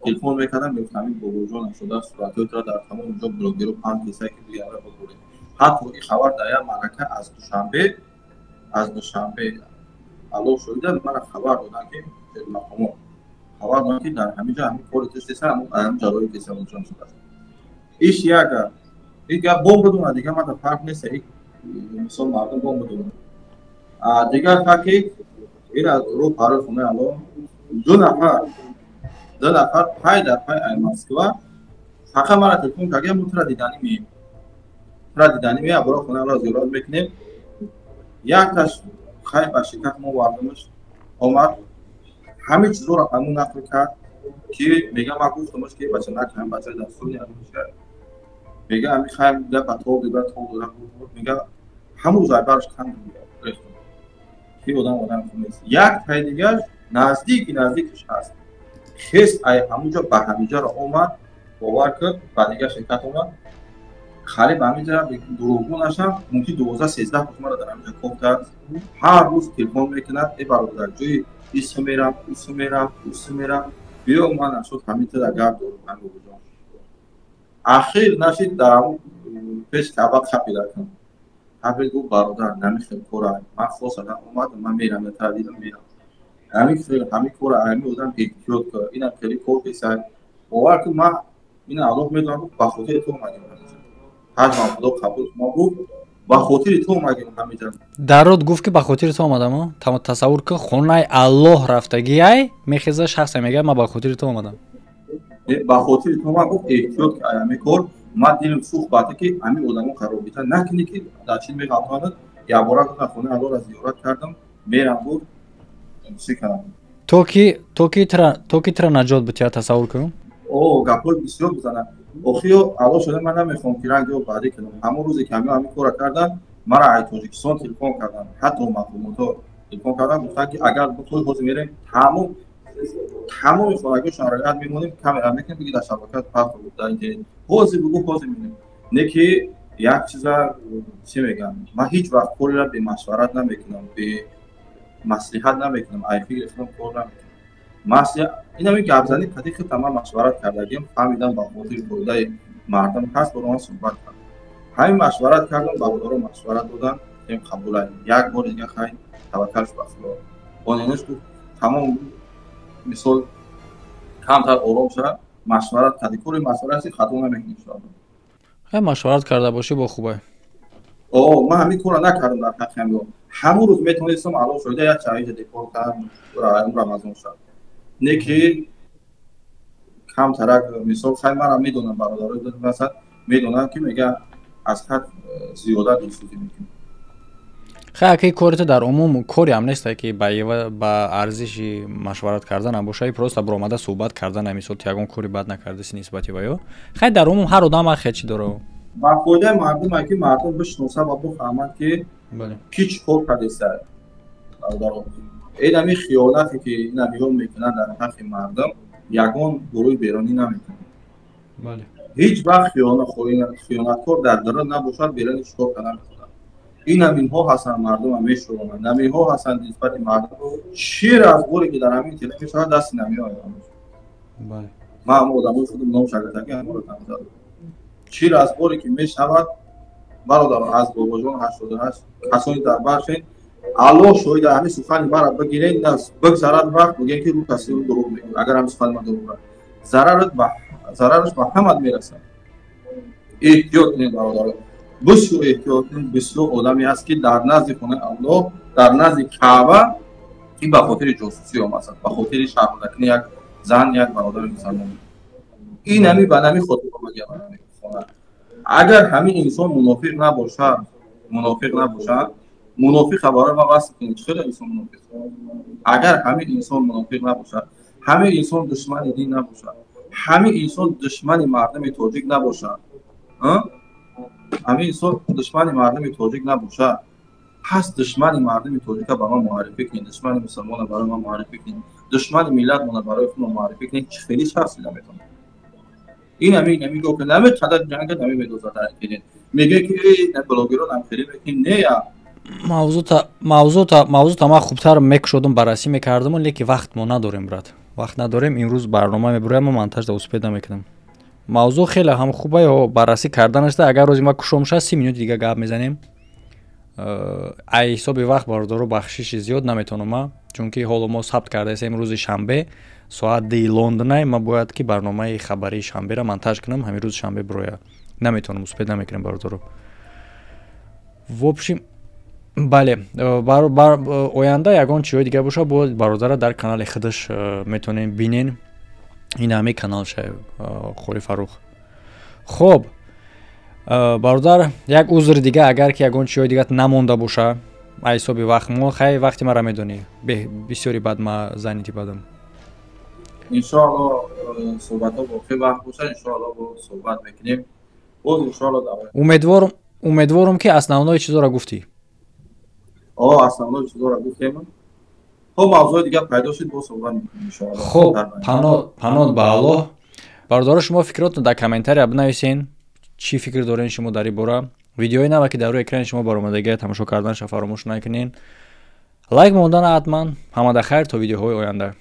تلفن میکردم میگفتم بابا جان شده صورتی را در تمام اونجا بلاگرو 5 کسایی که دیگه بگورید حتی این خبر در مرکه از دوشنبه الان شده من خبر دادن که مقام خبر دادن که در همینجا همین کار تست هم جلوی کسی اونجا شده ایش یک بمب بدون دیگه من فرق نیست مثلا مردم بمب بدون دیگه فکر این از رو پاره خونه الان دو نفر پای در پای ای مسکو فقط مرا تلفن کردن متر دیدنی می برای خونه را زیارت میکنیم یک تاش خیلی با شرکت ما واردمش اومد همه چیز رو همون نقل کرد که میگه ما گفتمش که بچه نکنم بچه دستوری همون شد میگه همین خیلی دیگه پتول دیگه میگه همون روزای برش کم ریختم که آدم نیست یک تای دیگر نزدیکش هست خیست ای همونجا به همینجا را اومد باور کرد و دیگه شرکت اومد خالی به همینجا دروغگو نشم ممکن 12-13 ما را در همینجا کفت هر روز تلفن میکند ای برادر جوی ایسو میرم بیا من شد همین تا در گرد دارم من بگوزم اخیر نشید در همون پیش کباب خپی دارم خپی گو برادر نمیخوام کورا من خواه سادم اومدم من میرم تردیدم میرم همین کورا همین بودم احتیاط کرد اینم خیلی کور پیسر باور که من این علاق میدونم با خاطر تو اومدیم هر خدا قبول ما بود با خاطر تو اومدیم همینجا درود گفت که با خاطر تو اومدم تصور که خونه الله رفتگی ای میخزه شخص میگه ما با خاطر تو اومدم با خاطر تو ما گفت احتیاط که ایامی کور ما دیدم سوخ باته که همین آدمو خرابیتا نکنی که در چین میگفتند یا بارا که خونه الله را زیارت کردم میرم بود چی کنم تو کی تر نجات بتیا تصور کنم او گپول بسیار بزنم اخیو الان شده من نمیخوام که رنگو بعدی کنم همون روزی که همین کارا کردن مرا ای تاجیکستان تلفن کردن حتی مفهومات تلفن کردن گفتن که اگر تو خود میریم تمام فراگیرشون را یاد میمونیم کاملا میکنیم دیگه در شبکه‌ات پخش بود در اینترنت حوزه میمونیم نه که یک چیزا چی میگم من هیچ وقت کاری را به مشورت نمیکنم به مصلحت نمیکنم ای فکر کنم کار نمیکنم ماسیا اینا می گپ زنید کدی که تمام مشورت کردیم فهمیدم با خاطر بوده مردم هست با اون صحبت کردم همین مشورت کردم با دارو مشورت دادن این قبول یک بار دیگه خیلی توکلش به خدا اونش تو تمام مثال کمتر آرام شد مشورت کردی کاری مشورتی خطا نمیکنی شد هم مشورت کرده باشی با خوبه من همین کارو نکردم در حقیقت همون روز میتونستم الان شده یک چای دپورت کردم رمضان شد نه که کم ترک مثال خیلی من هم میدونم برادرای وسط میدونم که میگه از حد زیاده دلسوزی میکنه خیلی کارت در عموم کاری هم نیست که با ارزش مشورت کردن هم باشه پروست برآمده صحبت کردن مثال تیاگون کاری بد نکرده نسبتی با یا خیلی در عموم هر آدم خیلی چی داره با خود مردم که مردم بشناسه و بفهمن که هیچ کار کرده سر این همی خیانتی که این همیون میکنن در حق مردم یگان گروه بیرانی نمیکنن هیچ وقت خیانتکار در درد نباشد بیرانی چکار کنن این همین ها هستن مردم همیش رو بمند همین ها هستن نسبت مردم شیر از گوری که در همین تلفی شاید دستی نمی های من هم آدمای خودم نام شگرتگی هم رو تنظر شیر از گوری که می شود برادر از بابا جان 88 کسانی در برشین الله شاید همین سخنی برا بگیرین دست بگذارد وقت بگین که رو تصویر دروغ میگه اگر هم سخن ما دروغ ضررش به همت میرسه احتیاط کنید برادر بسیار احتیاط کنید. بسیار آدمی هست که در نزد خانه الله، در نزد کعبه این به خاطر جاسوسی آمد، به خاطر شهادت یک زن یک برادر مسلمان. این همی به نمی خاطر آمد. اگر همین انسان منافق نباشه، منافق خبره ما واسه کنید چرا انسان منافق؟ اگر همین انسان منافق نباشه، همین انسان دشمن دین نباشه، همین انسان دشمن مردم تاجیک نباشه، همین انسان دشمن مردم تاجیک نباشه، پس دشمن مردم تاجیک به ما معرفی کنید، دشمن مسلمان برای ما معرفی کنید، دشمن ملت ما برای خود معرفی کنید. خیلی شخصی نمیتونه. این همین گفت که نمی قدر جنگ نمی میدوزه در کردین. میگه که نه بلاگران هم خیلی بکنین نه یا موضوع تا ما خوبتر مک شدم بررسی میکردم لیکن وقت ما نداریم برات. وقت نداریم. امروز برنامه میبرم مونتاژ دا پیدا میکنم. موضوع خیلی هم خوبه و بررسی کردنش ده. اگر روزی ما کشم شد 30 مینوت دیگه گپ میزنیم. ای حساب وقت باردارو بخشش زیاد نمیتونم چون که حالا ما ثبت کرده ایم روز شنبه ساعت 10 لندن ما باید که برنامه خبری شنبه را مونتاژ کنم. همین روز شنبه برویا نمیتونم اسپید نمیکنم باردارو. в общем بله آینده یگان چیزی دیگه باشه بود برادر در کانال خودش میتونین ببینین. این همه کانال شه خوری فروخ. خب برادر یک عذر دیگه اگر که یگان چیزی دیگه نمونده باشه حسابی وقت ما خیلی وقتی مرا میدونی بسیاری بعد ما زنیتی بدم ان شاء الله صحبت ها با خیلی وقت باشه. ان شاء الله با صحبت میکنیم. باز ان شاء الله امیدوارم که اسنادای چیزا را گفتی. اسنادای چیزا را گفتیم. خب موضوع دیگه پیدا شد با صحبت میکنیم ان شاء الله. خب پناه به الله. برادر شما فکراتتون در کامنتاری بنویسین. چی فکر دارین شما در این باره؟ ویدیوی نو که در روی اکران شما برآمدگی تماشا کردنش فراموش نکنین. لایک موندن حتما. همه خیر تا ویدیوهای آینده.